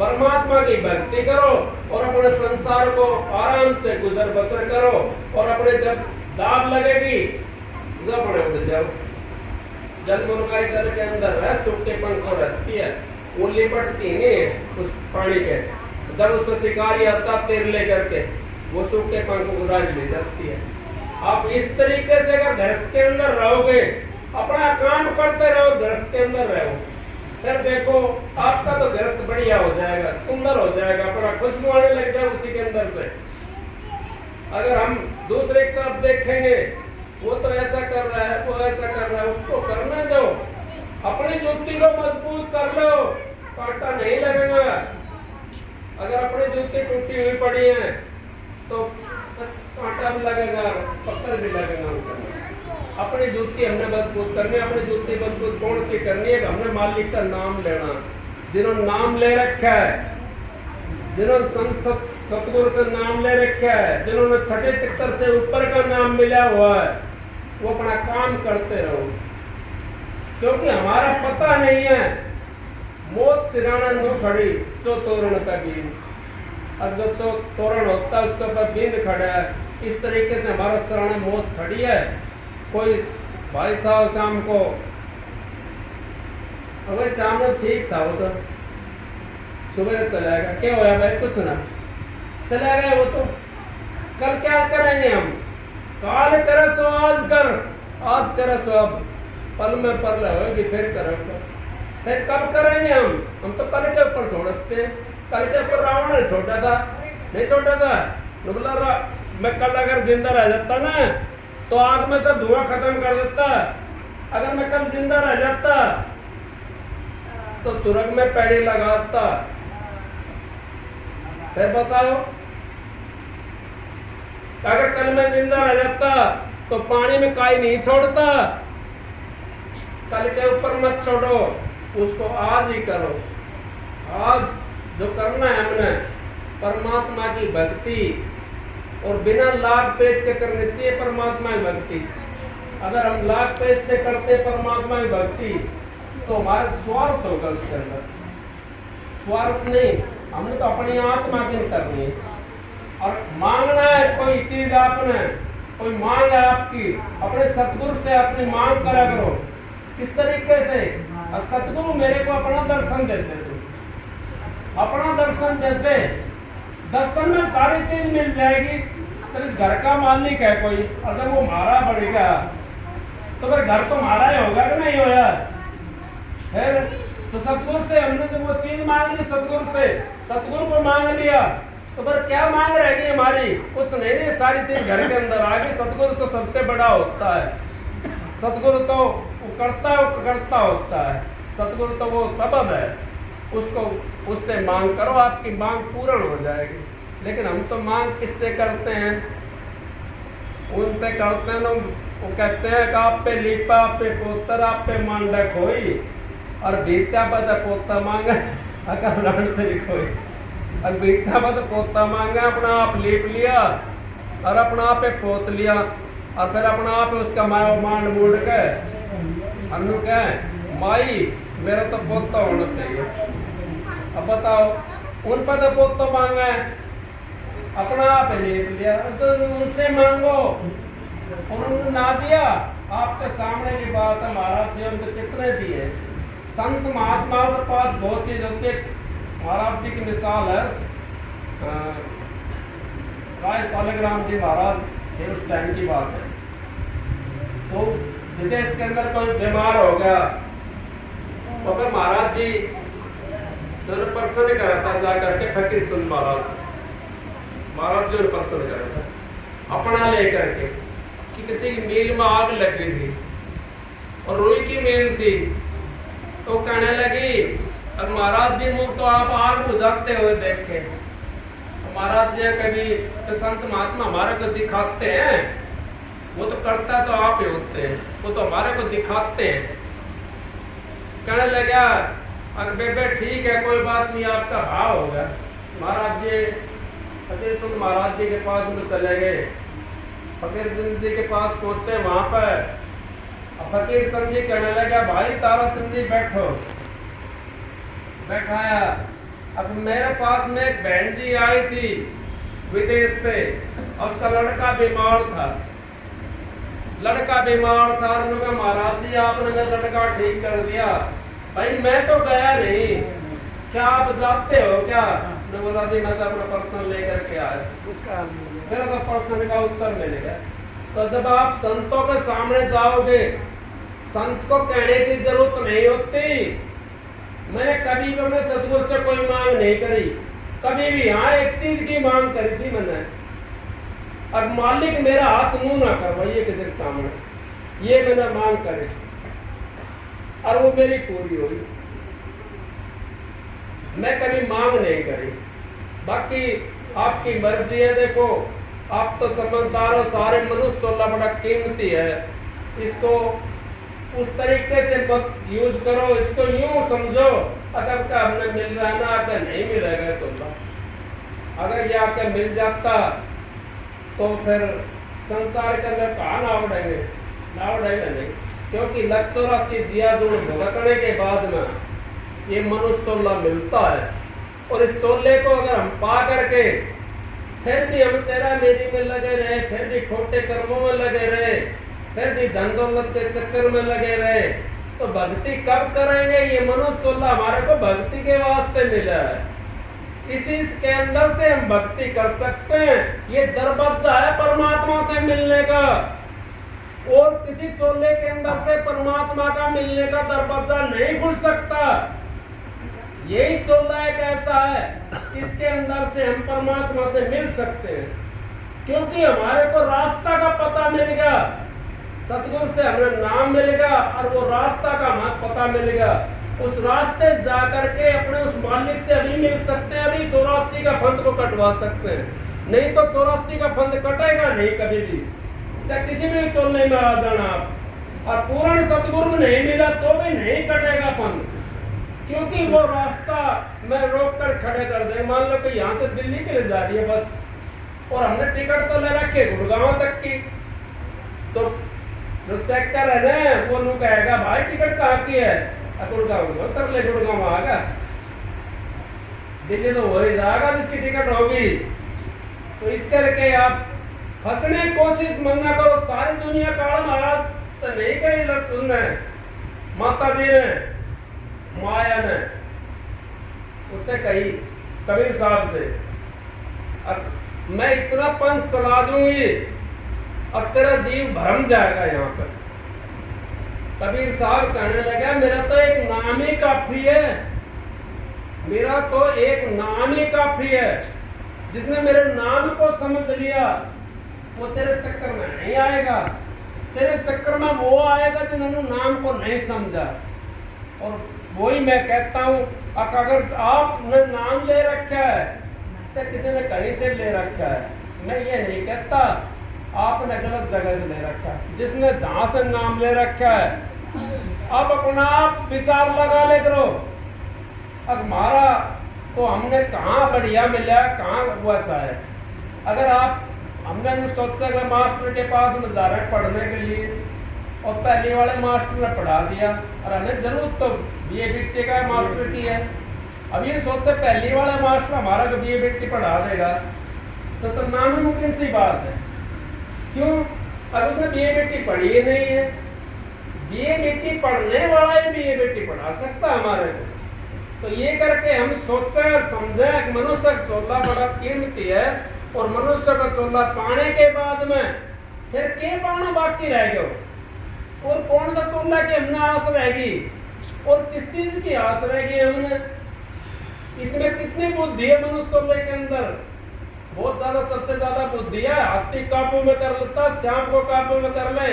परमात्मा की भक्ति करो और अपने संसार को आराम से गुजर बसर करो, और अपने जब दाब लगेगी जब अपने उठ जाओ। जल मुर्गाई जल के अंदर रह, सूखे पंखों रहती है, वो लिपटती नहीं है उस पानी के। जब उसमें शिकारी आता तेर लेकर के, वो सूखे पंखों को उड़ा ले जाती है। आप इस तरीके से अगर गृहस्थ के अंदर रहोगे, अपना काम करते रहो, गृहस्थ के अंदर रहो, फिर देखो आपका तो गृहस्थ बढ़िया हो जाएगा, सुंदर हो जाएगा, अपना खुशबू आने लग जाए उसी के अंदर से। अगर हम दूसरे की तरफ देखेंगे, वो तो ऐसा कर रहा है, वो ऐसा कर रहा है, उसको करने दो। अपनी जुत्ती को मजबूत कर लो, कांटा नहीं लगेगा। अगर अपने जूते टूटी हुई पड़ी हैं तो कांटा भी लगेगा, पत्थर भी लगेगा उनका। अपनी जूती हमने मजबूत करनी है। अपनी जूती मजबूत कौन सी करनी है? हमने मालिक का नाम लेना। जिन्होंने नाम ले रखा है, जिन्होंने सतगुरु से नाम ले रखा है, जिन्होंने छठे चक्कर से ऊपर का नाम मिला हुआ है, वो अपना काम करते रहो। क्योंकि हमारा पता नहीं है, मौत सिराना नो खड़ी जो तोरण का बीन, और जो तोरण होता है उसके ऊपर बीन खड़ा है। इस तरीके से हमारा सिराना मौत खड़ी है। कोई भाई था शाम को, अगर शाम में ठीक था, वो तो सुबह चला गया। क्या होया भाई? कुछ ना, चला गया वो तो। कल क्या करेंगे हम? काल करे सो आज कर, आज करे सो अब, पल में परल होगी फिर करेंगे। फिर कब करेंगे हम तो कल के ऊपर छोड़ते। कल के ऊपर रावण ने छोटा था, नहीं छोटा था? बोला मैं कल अगर जिंदा रह जाता ना तो आग में से धुआं खत्म कर देता। अगर मैं कल जिंदा रह जाता तो सुरग में पैड़ी लगाता। फिर बताओ, अगर कल मैं जिंदा रह जाता तो पानी में काई नहीं छोड़ता। कल के ऊपर मत छोड़ो, उसको आज ही करो। आज जो करना है हमने परमात्मा की भक्ति, और बिना लाभ पेश के करनी चाहिए परमात्मा की भक्ति। अगर हम लाभ पेश से करते परमात्मा की भक्ति तो हमारा स्वार्थ होगा उसके अंदर। स्वार्थ नहीं, हमने तो अपनी आत्मा की करनी है। और मांगना है कोई चीज, आपने कोई मांग है आपकी, अपने सतगुरु से अपनी मांग करा करो। किस तरीके से? और सतगुरु मेरे को अपना दर्शन देते थे, अपना दर्शन देते। दर्शन में सारी चीज मिल जाएगी। तो इस घर का मालिक है कोई, अगर वो मारा पड़ेगा तो फिर घर तो मारा ही होगा कि नहीं होगा? फिर तो सतगुरु से हमने जो वो चीज मांग ली, सतगुरु से, सतगुरु को मांग लिया, तो फिर क्या मांग रहेगी हमारी? कुछ नहीं, सारी चीज घर के अंदर आ गई। सतगुरु तो सबसे बड़ा होता है। सतगुरु तो करता होता है। सतगुरु तो वो सबब है, उसको उससे मांग करो, आपकी मांग पूर्ण हो जाएगी। लेकिन हम तो मांग किससे करते हैं? उनसे करते हैं। वो कहते हैं कि आप पे लीपा, आप पे पोतर, आप पे मांडक होई, और बीता बद पोता मांगा अगर राण तेरी कोई। और बीता बद पोता मांगा, अपना आप लीप लिया और अपना आप पे पोत लिया, और फिर अपना आप उसका मांड मूड के अनु कहे माई मेरा तो पोता होना चाहिए। अब बताओ, उन पर तो पोता मांगा है, अपना आप लीप लिया। तो उनसे मांगो, उन्होंने ना दिया। आपके सामने की बात है, महाराज जी हमको कितने दिए। संत महात्माओं के पास बहुत चीज होती है। महाराज जी की मिसाल है, राय सालिग्राम जी महाराज थे, उस टाइम की बात है। तो विदेश के अंदर कोई बीमार हो गया तो फिर महाराज जी दोनों प्रसन्न करा था जा करके फकीर सुन महाराज जी प्रसन्न करा था अपना लेकर के कि किसी की मील में आग लगी थी और रुई की मील थी। तो कहने लगी, अब महाराज जी मुझ तो आप आग बुझाते हुए देखे। महाराज जी कभी तो संत महात्मा हमारे को दिखाते हैं, वो तो करता तो आप ही होते हैं, वो तो हमारे को दिखाते हैं। कहने लगा, अरे बेबे ठीक है, कोई बात नहीं, आपका भाव होगा। महाराज जी फकीर चंद महाराज जी के पास में चले गए। फकीर चंद जी के पास पहुंचे, वहां पर फकीर चंद जी कहने लगा, भाई तारा चंद जी बैठो। बैठाया। अब मेरे पास में एक बहन जी आई थी विदेश से, और उसका लड़का बीमार था। लड़का बीमार था और उन्होंने महाराज जी आपने मेरा लड़का ठीक कर दिया। भाई मैं तो गया नहीं, क्या आप जाते हो क्या? मैं बोला जी मैं तो अपना पर्सन लेकर के आया। मेरा तो पर्सन का उत्तर मिलेगा। तो जब आप संतों के सामने जाओगे, संत को कहने की जरूरत नहीं होती। मैंने कभी भी अपने सतगुरु से कोई मांग नहीं करी, कभी भी। हाँ एक चीज की मांग करी थी मैंने, अब मालिक मेरा हाथ मुंह ना करवाइए किसी के सामने, ये मैंने मांग करी और वो मेरी पूरी हुई। मैं कभी मांग नहीं करी। बाकी आपकी मर्जी है। देखो आप तो समझदार हो, सारे मनुष्य 16 बड़ा कीमती है, इसको उस तरीके से मत यूज करो, इसको यूं समझो अगर का हमने मिल रहा है ना, अगर नहीं मिलेगा 16, अगर ये आके मिल जाता तो फिर संसार के अंदर कहाँ ना उड़ेंगे नहीं, क्योंकि 184 जिया जोड़ भुगतने के बाद में ये मनुष्य 16 मिलता है। और इस 16 को अगर हम पा करके फिर भी हम तेरा मेरी में लगे रहे, फिर भी खोटे कर्मों में लगे रहे, फिर भी धन दौलत के चक्कर में लगे रहे, तो भक्ति कब करेंगे? ये मनुष्य 16 हमारे को भक्ति के वास्ते मिला है, इसी के अंदर से हम भक्ति कर सकते हैं। ये दरवाजा है परमात्मा से मिलने का, और किसी 16 के अंदर से परमात्मा का मिलने का दरवाजा नहीं खुल सकता। यही 16 एक ऐसा है, इसके अंदर से हम परमात्मा से मिल सकते हैं, क्योंकि हमारे को रास्ता का पता मिल गया, सतगुरु से हमें नाम मिलेगा और वो रास्ता का हमें पता मिलेगा। उस रास्ते जा करके अपने उस मालिक से अभी मिल सकते हैं, अभी 84 का फंद को कटवा सकते हैं, नहीं तो 84 का फंद कटेगा नहीं कभी भी, चाहे किसी भी 16 में आ जाना आप, और पूर्ण सतगुरु नहीं मिला तो भी नहीं कटेगा फंद, क्योंकि वो रास्ता मैं रोक कर खड़े कर दे। मान लो कि यहाँ से दिल्ली के लिए जा रही है बस, और हमने टिकट तो ले रखी है गुड़गांव तक की, तो जो चेक कर रहे हैं वो लोग कहेगा भाई टिकट कहाँ की है, गुड़गांव उतर ले, गुड़गांव आएगा, दिल्ली तो वही जाएगा जिसकी टिकट होगी। तो इस करके आप फंसने की कोशिश मत ना करो। सारी दुनिया काल महाराज तो नहीं कही तुमने, माता जी ने, माया ने उसने कही कबीर साहब से, अब मैं इतना पंथ चला दूंगी अब तेरा जीव भरम जाएगा। यहाँ पर कबीर साहब कहने लगा मेरा तो एक नाम ही काफी है, मेरा तो एक नाम ही काफी है, जिसने मेरे नाम को समझ लिया वो तेरे चक्कर में नहीं आएगा, तेरे चक्कर में वो आएगा जिन्होंने नाम को नहीं समझा। और वही मैं कहता हूँ, अगर आपने नाम ले रखा है, चाहे किसी ने कहीं से ले रखा है, मैं ये नहीं कहता आपने गलत जगह से ले रखा है, जिसने जहां से नाम ले रखा है आप अपना आप विचार लगा ले करो, अब हमारा तो हमने कहाँ बढ़िया मिला, कहाँ वैसा है। अगर आप हमने सोचा कि मास्टर के पास में जा रहे हैं पढ़ने के लिए, और पहले वाले मास्टर ने पढ़ा दिया, और हमें जरूरत तो BA का मास्टर की है, अब ये सोचा पहली वाला मास्टर हमारा को BA पढ़ा देगा, तो नामुमकिन सी बात है। क्यों? अब उसने BA पढ़ी ही नहीं है, BA पढ़ने वाला ही BA पढ़ा सकता हमारे को। तो ये करके हम सोचें और समझें कि मनुष्य का 16 बड़ा कीमती है, और मनुष्य का 16 पाने के बाद में फिर क्या पाना बाकी रह गया, और कौन सा 16 की हमने आस रहेगी, और किस चीज की आस रहेगी हमने, इसमें कितनी बुद्धि है मनुष्य 16 के अंदर? बहुत ज्यादा, सबसे ज्यादा बुद्धि है। हाथी काबू में कर लेता, सांप को काबू में कर ले,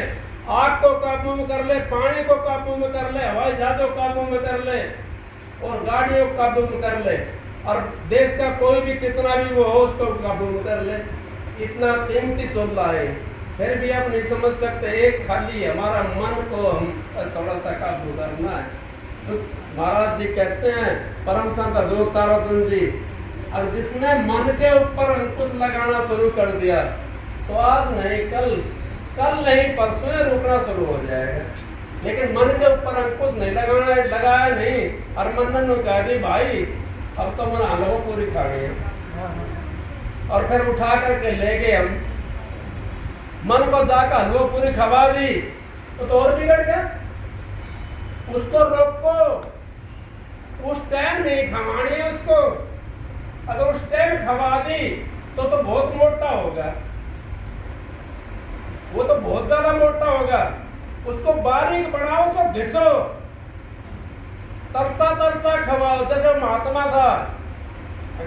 आग को काबू में कर ले, पानी को काबू में कर ले, हवाई जहाज को काबू में कर ले, और गाड़ियों को काबू में कर ले, और देश का कोई भी कितना भी वो हो उसको काबू में कर ले। इतना कीमती 16 है, फिर भी आप नहीं समझ सकते। एक खाली हमारा मन को हम थोड़ा सा काबू करना है। तो महाराज जी कहते हैं, परम संत हजूर ताराचंद जी, अब जिसने मन के ऊपर अंकुश लगाना शुरू कर दिया तो आज नहीं कल नहीं परसों रुकना शुरू हो जाएगा। लेकिन मन के ऊपर अंकुश नहीं लगाया नहीं, और मन ने कह दी भाई अब तो मन हलवा पूरी खा गए, और फिर उठा करके ले गए हम, मन को जाकर हलवा पूरी खवा दी तो और बिगड़ गया। उसको रोको, उस टाइम नहीं खवानी है उसको, अगर उस टाइम खवा दी तो बहुत मोटा होगा, वो तो बहुत ज्यादा मोटा होगा। उसको बारीक बनाओ तो घिसो, तरसा खवाओ। जैसे महात्मा था,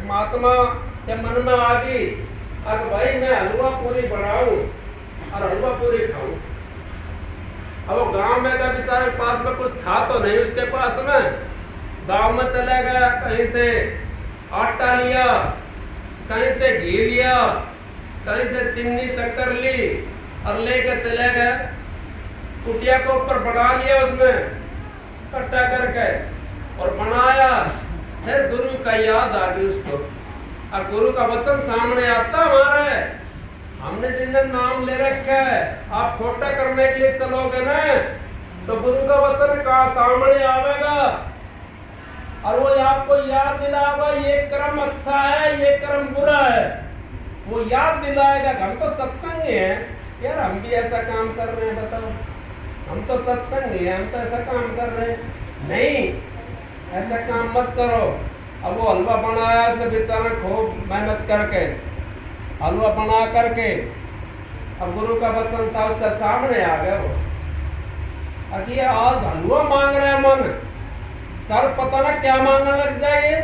महात्मा के मन में आ गई अब भाई मैं हलवा पूरी बनाऊं और हलवा पूरी खाऊं। अब वो गांव में का बेचारे पास में कुछ था तो नहीं उसके पास में, गांव में चला गया, कहीं से आटा लिया कहीं से घी लिया, कहीं से चीनी शक्कर ली और लेकर चले गए, कुटिया को ऊपर बढ़ा लिया उसमें इकट्ठा करके और बनाया। फिर गुरु का याद आ गई उसको, और गुरु का वचन सामने आता हमारे, हमने जिन दिन नाम ले रखा है, आप खोटा करने के लिए चलोगे ना तो गुरु का वचन का सामने आवेगा और वो आपको याद दिलाएगा ये कर्म अच्छा है, ये कर्म बुरा है, वो याद दिलाएगा। हम तो सत्संगी हैं यार, हम भी ऐसा काम कर रहे हैं, बताओ, हम तो सत्संगी हैं, हम तो ऐसा काम कर रहे हैं। नहीं, ऐसा काम मत करो। अब वो हलवा बनाया इसने बेचारा खूब मेहनत करके, हलवा बना करके, अब गुरु का वचन था उसका सामने आ गया वो, अब ये आज हलवा मांग रहे हैं मन, कर पता ना क्या मांगने लग जाएंगे।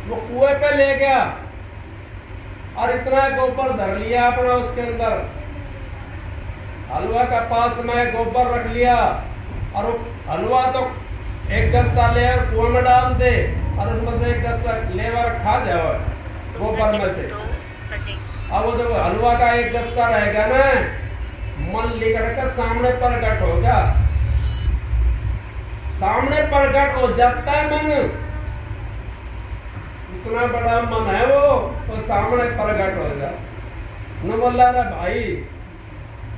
वो कुएं पे ले गया और इतना गोबर धर लिया अपना उसके अंदर, हलवा का पास में गोबर रख लिया और वो हलवा तो एक गस्सा ले और कुएं में डाल दे और उसमें से एक गस्सा लेवर खा जाओ गोबर में से। अब वो जब हलवा का एक गस्सा रहेगा ना, मन लेकर के सामने प्रकट होगा, सामने प्रकट हो जाता है मन, इतना बड़ा मन है वो सामने प्रकट होगा। न बोला रे भाई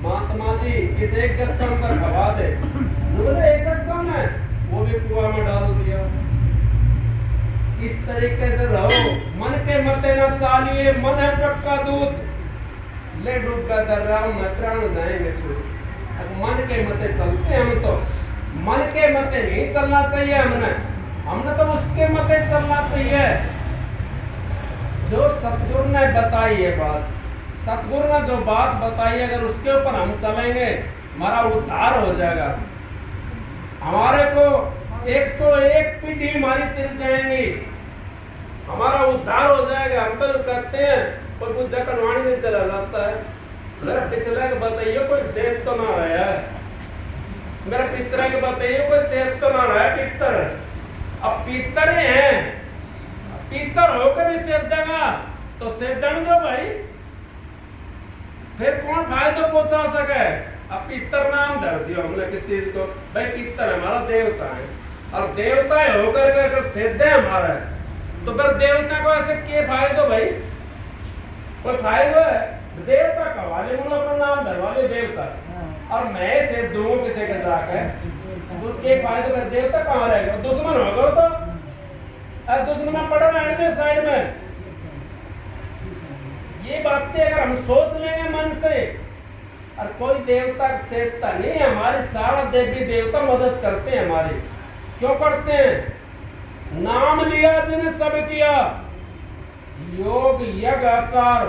महात्मा जी इस एक गस्सा पर खवा दे, न बोले एक गस्सा में, वो भी कुआं में डाल दिया। इस तरीके से रहो, मन के मते न चालिए, मन है पक्का दूध, ले डूबा कर रहा हूं मैं प्राण जाएंगे छू। अब मन के मते चलते हम तो, मन के मते नहीं चलना चाहिए हमने तो उसके मते चलना चाहिए जो सतगुरु ने बताई है बात। सतगुरु ने जो बात बताई है, अगर उसके ऊपर हम चलेंगे हमारा उद्धार हो जाएगा। हमारे को 101 पीढ़ी हमारी तिर जाएंगी, हमारा उद्धार हो जाएगा। हम तो कहते हैं कोई कुछ जकड़वाणी में चला जाता है, मेरा पिछला के बताइए कोई सेहत तो ना रहा है, मेरा पितर के बताइए कोई सेहत तो ना रहा है। पितर अब पितर हैं, पितर होकर भी सेहत देगा तो सेहत दो भाई, फिर कौन फायदा पहुंचा सके। अब पितर नाम धर दियो हमने किसी को, भाई पितर हमारा देवता है, और देवता होकर के अगर सेहत दे हमारा तो फिर देवता को ऐसे क्या फायदा भाई, कोई फायदा है? देवता कवाले मुझे अपना नाम धरवाले देवता, और मैं से दूं किसी के जाकर तो के फायदा कर, देवता कहाँ रहेगा? दुश्मन होगा तो दुश्मन पड़ा रहने साइड में। ये बातें अगर हम सोच लेंगे मन से, और कोई देवता सेवता नहीं, हमारे सारा देवी देवता मदद करते हैं हमारी। क्यों करते हैं? नाम लिया जिन्हें सब किया, योग यज्ञ आचार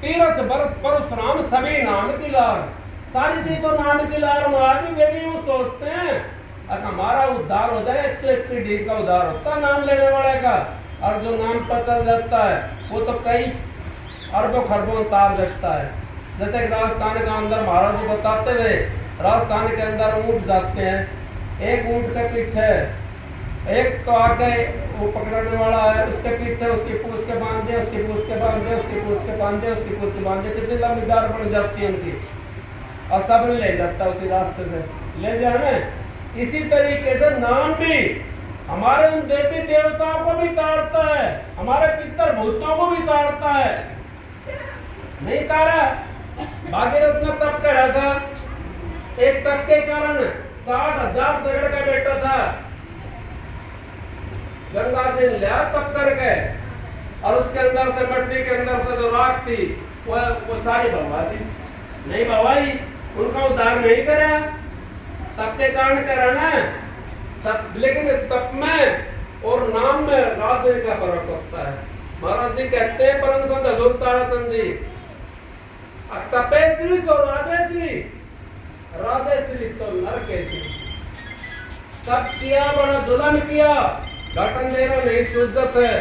तीर्थ व्रत परशुराम सभी नाम की लार, सारी चीज तो नाम की लार में आ गई। वे भी यूं सोचते हैं अगर हमारा उद्धार हो जाए, 101 पीढ़ी का उद्धार होता है नाम लेने वाले का, और जो नाम पर चल जाता है वो तो कई अरबों खरबों तार देता है। जैसे राजस्थान के अंदर महाराज जी बताते हुए, राजस्थान के अंदर ऊंट जाते हैं, एक ऊंट के पीछे एक तो आके वो पकड़ने वाला है, उसके पीछे उसकी पूंछ के बांध दे, उसकी पूंछ के बांध दे, उसकी पूंछ के बांध दे, उसकी पूंछ के बांध दे, कितनी लंबी दार पड़ जाती है उनकी, और सब ले जाता है उसी रास्ते से ले जाने। इसी तरीके से नाम भी हमारे उन देवी देवताओं को भी तारता है, हमारे पितर भूतों को भी तारता है। नहीं तारा, भागीरथ ने तप करा था, एक तप के कारण 60,000 सगड़ का बेटा था, गंगा से लिया तप करके, और उसके अंदर से मट्टी के अंदर से जो राख थी वो सारी भगवा दी, नहीं भगवाई, उनका उद्धार नहीं करा, तप के कारण करा ना तप। लेकिन तप में और नाम में रात दिन का फर्क होता है। महाराज जी कहते हैं परम संत हजूर ताराचंद जी, तपेश्री सो राजेश्री, राजेश्री सो नरकेश्री। तप किया बड़ा जुल्म किया, घट अंधेरा नहीं सूझत है,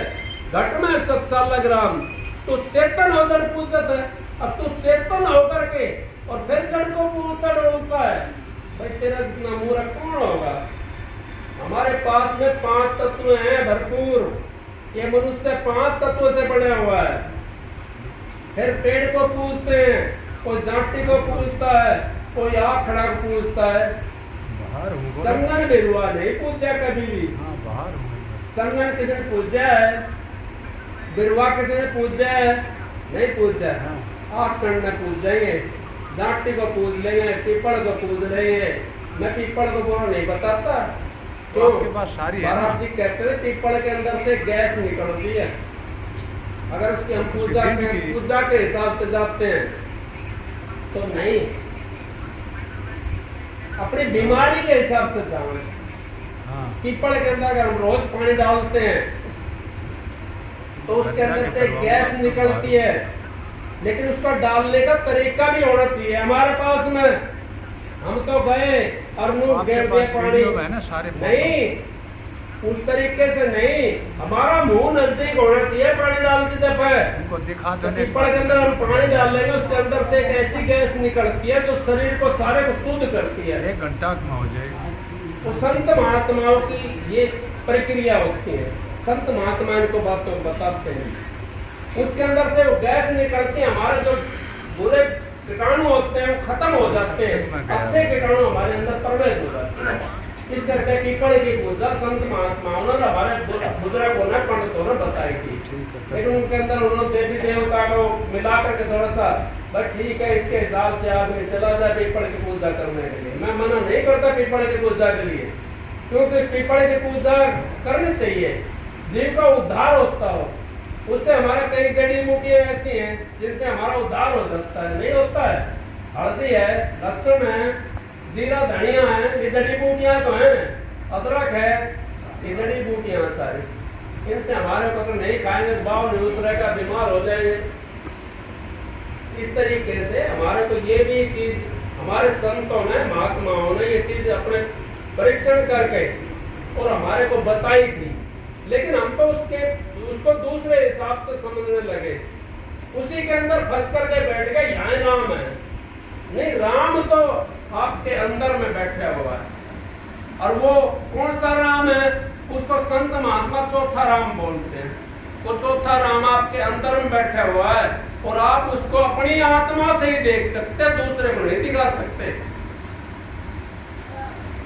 घट में 7 ग्राम, तू चेतन हो जड़ पूछत है। अब तू चेतन होकर के और फिर जड़ को पूछता डोलता है, भाई तेरा जितना मूर्ख कौन होगा? हमारे पास में 5 तत्व हैं भरपूर, ये मनुष्य 5 तत्वों से बना हुआ है। फिर पेड़ को पूजते हैं, कोई जाति को पूजता है, कोई आखड़ा को पूजता है। बाहर हूँ चंदन बिरुआ नहीं पूजा कभी भी। हाँ बाहर हूँ चंदन किसी ने पूजा है, बिरुआ किसी ने पूजा है? नहीं पूजा है। आक्षण में पूजेंगे, जाति को पूज लेंगे, पीपल को पूज लेंगे। मैं पीपल को बोलो नहीं बताता तो आपके पास सारी है ना? महाराज जी कहते हैं पीपल के अंदर से गैस निकलती है। अगर उसकी हम पूजा के हिसाब से जाते हैं तो नहीं, अपनी बीमारी के हिसाब से जाओ। हाँ पीपल के अंदर अगर हम रोज पानी डालते हैं तो उसके अंदर से गैस निकलती है, लेकिन उसको डालने का तरीका भी होना चाहिए हमारे पास में। हम तो गए और मुंह आपके घेर दिया पास पानी, वीडियो है ना सारे नहीं उस तरीके से नहीं। हमारा मुंह नजदीक होना चाहिए पानी डालते दफे। उनको दिखा दो पीपल के अंदर हम पानी डाल लेंगे, उसके अंदर से एक ऐसी गैस निकलती है जो शरीर को सारे को शुद्ध करती है। 1 घंटा में हो जाएगी। तो संत महात्माओं की ये प्रक्रिया होती है। संत महात्मा इनको बातों बताते हैं, उसके अंदर से वो गैस निकलती है। हमारे जो बुरे कीटाणु होते हैं वो खत्म हो जाते हैं, अच्छे कीटाणु हमारे अंदर प्रवेश हो जाते हैं। इस करके पीपल की पूजा संत महात्माओं ने हमारे बुजुर्गों ने पंडितों ने बताई थी। लेकिन उनके अंदर उन्होंने देवी देवता को मिलाकर के थोड़ा सा बस ठीक है इसके हिसाब से आदमी चला जाए पीपल की पूजा करने के लिए। मैं मना नहीं करता पीपल की पूजा के लिए, क्योंकि पीपल की पूजा करनी चाहिए, जीव का उद्धार होता हो। उससे हमारे कई जड़ी बूटियां ऐसी हैं जिनसे हमारा उद्धार हो सकता है। नहीं होता है, हल्दी है, लहसुन है, जीरा धनिया है, ये जड़ी बूटियां तो हैं, अदरक है, ये जड़ी बूटियां सारी। इनसे हमारे को तो नहीं खाएंगे बाव नहीं उसरेगा, बीमार हो जाएंगे। इस तरीके से हमारे को ये भी चीज हमारे संतों ने महात्माओं ने ये चीज अपने परीक्षण करके और हमारे को बताई थी। लेकिन हम तो उसको दूसरे हिसाब से समझने लगे, उसी के अंदर फंस करके बैठ गए यहाँ राम है। नहीं, राम तो आपके अंदर में बैठा हुआ है। और वो कौन सा राम है? उसको संत महात्मा चौथा राम बोलते हैं। वो चौथा राम आपके अंदर में बैठा हुआ है और आप उसको अपनी आत्मा से ही देख सकते हैं, दूसरे को नहीं दिखा सकते।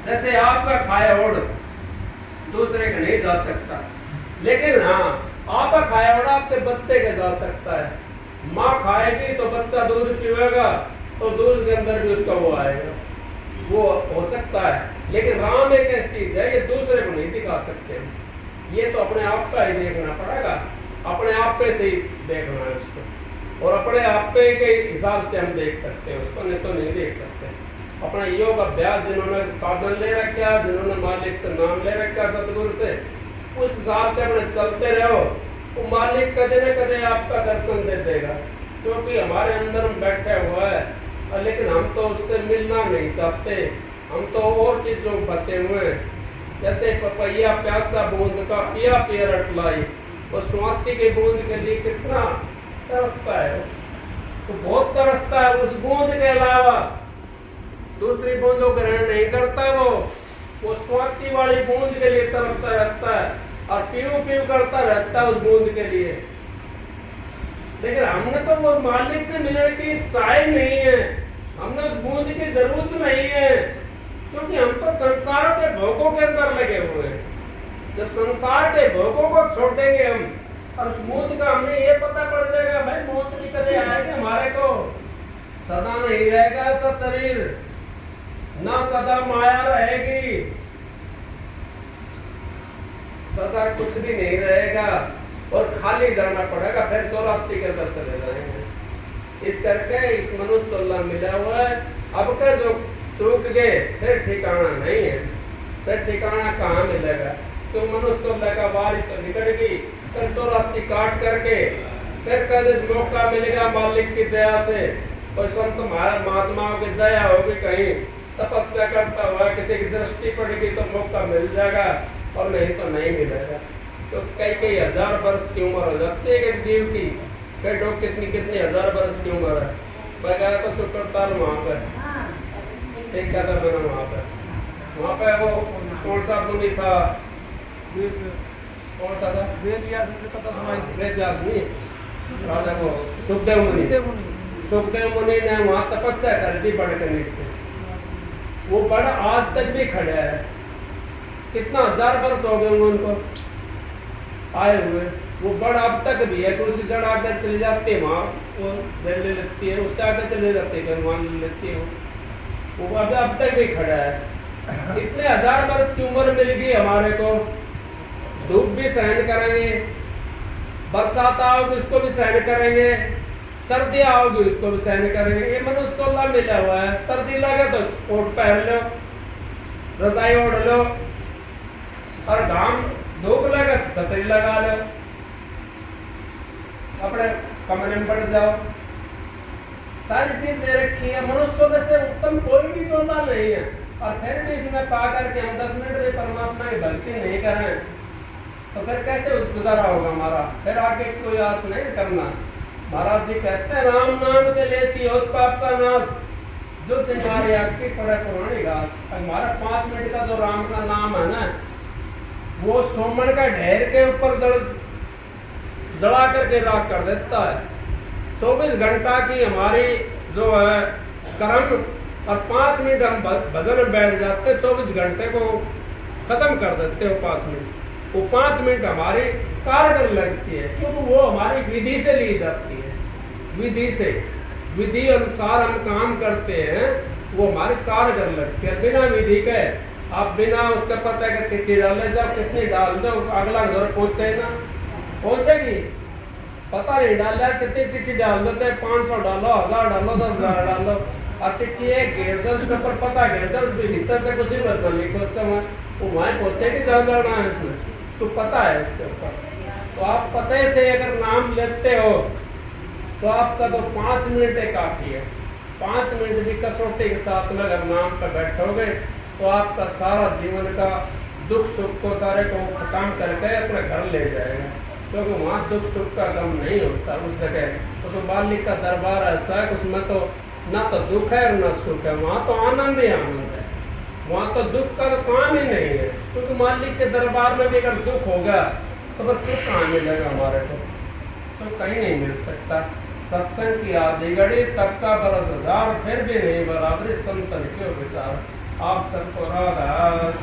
जैसे आपका खाया ओढ़ दूसरे का नहीं जा सकता, लेकिन हाँ आपका खाया ओढ़ आपके बच्चे का जा सकता है। माँ खाएगी तो बच्चा दूध पीएगा तो दूध के अंदर भी उसका वो आएगा, वो हो सकता है। लेकिन राम एक ऐसी चीज है, ये दूसरे को नहीं दिखा सकते। ये तो अपने आप का ही देखना पड़ेगा, अपने आप पे से ही देखना है उसको, और अपने आप पे के हिसाब से हम देख सकते हैं उसको, नहीं तो नहीं देख सकते। अपना योग अभ्यास जिन्होंने साधन ले रखा, जिन्होंने मालिक से नाम ले रखा सतगुरु से, उस हिसाब से अपने चलते रहो, वो मालिक कदे न कदे आपका दर्शन दे देगा, क्योंकि हमारे अंदर में बैठा हुआ है। और लेकिन हम तो उससे मिलना नहीं चाहते, हम तो और चीजों में फंसे हुए हैं। जैसे पपैया प्यासा बूंद का पिया पिया रटलाई, वो स्वाति के बूंद के लिए कितना तरसता है, तो बहुत तरसता है। उस बूंद के अलावा दूसरी बूंदों ग्रहण नहीं करता, वो स्वाति वाली बूंद के लिए तरसता रहता है और पीऊ पीऊ करता रहता है उस बूंद के लिए। लेकिन हमने तो वो मालिक से मिलने की चाह नहीं है, हमने उस बूंद की जरूरत नहीं है, क्योंकि हम तो संसार के भोगों के अंदर लगे हुए हैं। जब संसार के भोगों को छोड़ेंगे हम और उस मौत का हमें ये पता पड़ जाएगा, भाई मौत भी कदे आएगी हमारे को, सदा नहीं रहेगा ऐसा शरीर, ना सदा माया रहेगी, सदा कुछ भी नहीं रहेगा और खाली जाना पड़ेगा। फिर 84 के अंदर चले जाएंगे। इस करके इस मनुष्य चोला मिला हुआ है। अब का जो चूक गए फिर ठिकाना नहीं है, फिर ठिकाना कहाँ मिलेगा? तो मनुष्य चोला का बारी तो निकल गई, फिर 84 काट करके फिर कभी मौका मिलेगा मालिक की दया से, कोई संत महात्माओं की दया होगी, कहीं तपस्या करता हुआ किसी की दृष्टि पड़ेगी तो मौका मिल जाएगा, और नहीं तो नहीं मिलेगा। तो कई हजार वर्ष की उम्र हो जाती है एक जीव की, कई लोग कितनी हजार वर्ष की उम्र है। मैं गया तो शुक्रताल वहाँ पे एक क्या था मैंने वहाँ पे वो कौन सा मुनि था, कौन सा था? वेद व्यास की कथा सुनाई थी। वेद व्यास नहीं, राजा को सुखदेव मुनि। सुखदेव मुनि। सुखदेव मुनि ने वहाँ तपस्या कर दी बड़ के नीचे। वो बड़ आज तक भी खड़ा है। कितना 1000 वर्ष हो गए होंगे उनको आए हुए। वो बड़ अब तक भी है, कुर्सी चढ़ा कर चले जाते हैं वहाँ, वो जल ले लेती है, उससे आगे चले जाते हैं, मान ले लेती है वो अब तक भी खड़ा है। इतने 1000 वर्ष की उम्र मिल गई हमारे को। धूप भी सहन करेंगे, बरसात आओगी उसको भी सहन करेंगे, सर्दी आओगी उसको भी सहन करेंगे। ये मनुष्य 16 मिला हुआ है। सर्दी लगे तो कोट पहन लो, रजाई ओढ़ लो, और घाम धूप लगे तो छतरी लगा लो, अपने कमरे में बैठ जाओ। सारी चीज दे रखी है। मनुष्यों में से उत्तम कोई भी चोला नहीं है, और फिर भी इसमें पा करके हम 10 मिनट में परमात्मा की भक्ति नहीं करें तो फिर कैसे गुजारा होगा हमारा? फिर आगे कोई आस नहीं करना। महाराज जी कहते हैं, राम नाम के लेती हो पाप का नाश, जो चिंगारी आपकी पड़े पुरानी घास। हमारा 5 मिनट का जो राम का नाम है ना, वो सोमन का ढेर के ऊपर जला करके राख कर देता है। 24 घंटा की हमारी जो है कर्म, और 5 मिनट हम भजन में बैठ जाते हैं, 24 घंटे को खत्म कर देते हो 5 मिनट। वो 5 मिनट हमारी कारगर लगती है, क्योंकि वो हमारी विधि से ली जाती है। विधि से, विधि अनुसार हम काम करते हैं, वो हमारी कारगर लगती है। बिना विधि के आप बिना उसका पता है कि चिट्ठी डाले जाओ, कितनी डाल दो, अगला घर पहुंचेगा, पहुंचेगी? पता नहीं डाला कितनी चिट्ठी डाल दो, चाहे 500 डालो, 1000 डालो, 10,000 डालो, और चिट्ठी एक घेर दो, उसके ऊपर पता घेर दो, भीतर से कुछ भी मत लिखो, उसका वो वहाँ पहुंचेगी जहाँ जाना है उसमें, तो पता है उसके ऊपर। तो आप पते से अगर नाम लेते हो तो आपका तो 5 मिनट ही काफी है। 5 मिनट भी कसौटी के साथ में अगर नाम पर बैठोगे तो आपका सारा जीवन का दुख सुख को सारे को खत्म करके अपने घर ले जाएगा, क्योंकि वहाँ दुख सुख का गम नहीं होता उस जगह। तो मालिक का दरबार ऐसा है, उसमें तो ना तो दुख है और ना सुख है, वहाँ तो आनंद ही आनंद है। वहाँ तो दुख का तो काम ही नहीं है, क्योंकि मालिक के दरबार में भी अगर दुख होगा तो बस सुख कहाँ मिलेगा हमारे को? सुख कहीं नहीं मिल सकता। सत्संग की आधी घड़ी तब का बरस 1000, फिर भी नहीं बराबरी संतन क्यों विचार। आप सबको राधा।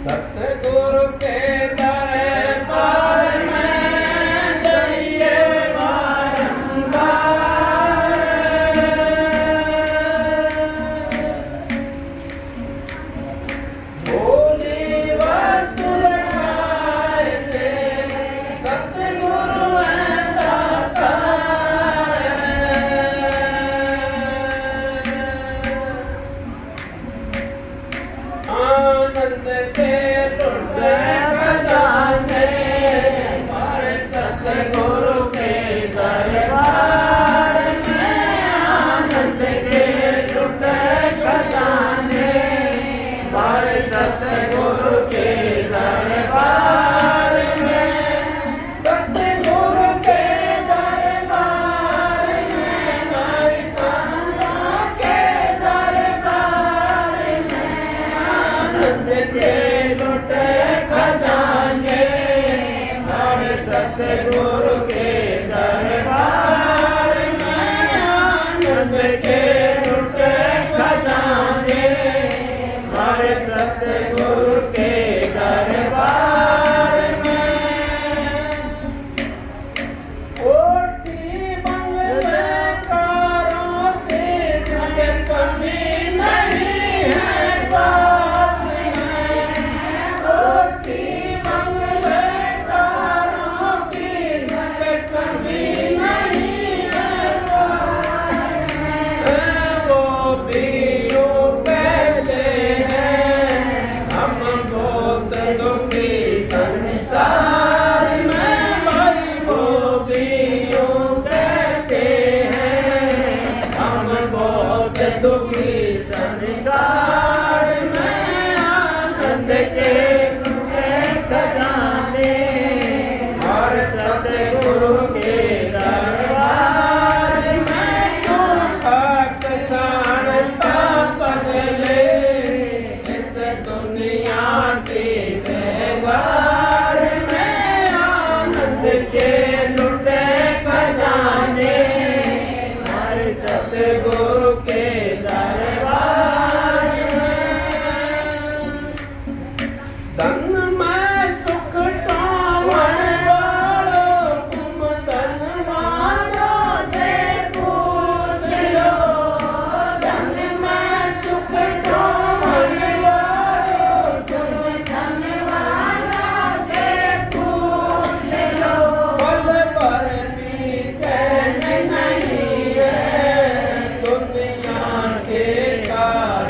सतगुरु के दरबार में जाइए बारंबार। भोली वस्तु लगाए थे सतगुरु है दाता। आनंद के लुटे खजाने हमारे सतगुरु के दरबार में। आनंद के लुटे खजाने हमारे सतगुरु के दरबार में। सतगुरु के दरबार में हमारी संतां के दरबार में। आनंद के लुटे खजाने हमारे सतगुरु के दरबार में। आनंद के लुटे खजाने हमारे सतगुरु के दरबार में। कोठी बंगले कारों के जगह कमी नहीं है पास में। कोठी बंगले कारों की जगह कमी नहीं है पास में। वो भी यूं कहते हैं हम बहुत दुखी संसार में। भाई वो भी यूं कहते हैं हम बहुत दुखी संसार में। आनंद के लुटे खजाने और सतगुरु के दरबार में। क्यों खाक छानता पगले इस दुनिया के व्यवहार में। आनंद के लुटे खजाने और सतगुरु के दरबार में। धन में सुख पावन वालो तुम धनवानों से पूछ लो। धन में सुख पावन वालो तुम धनवानों से पूछ लो। पल भर भी चैन नहीं है दुनिया के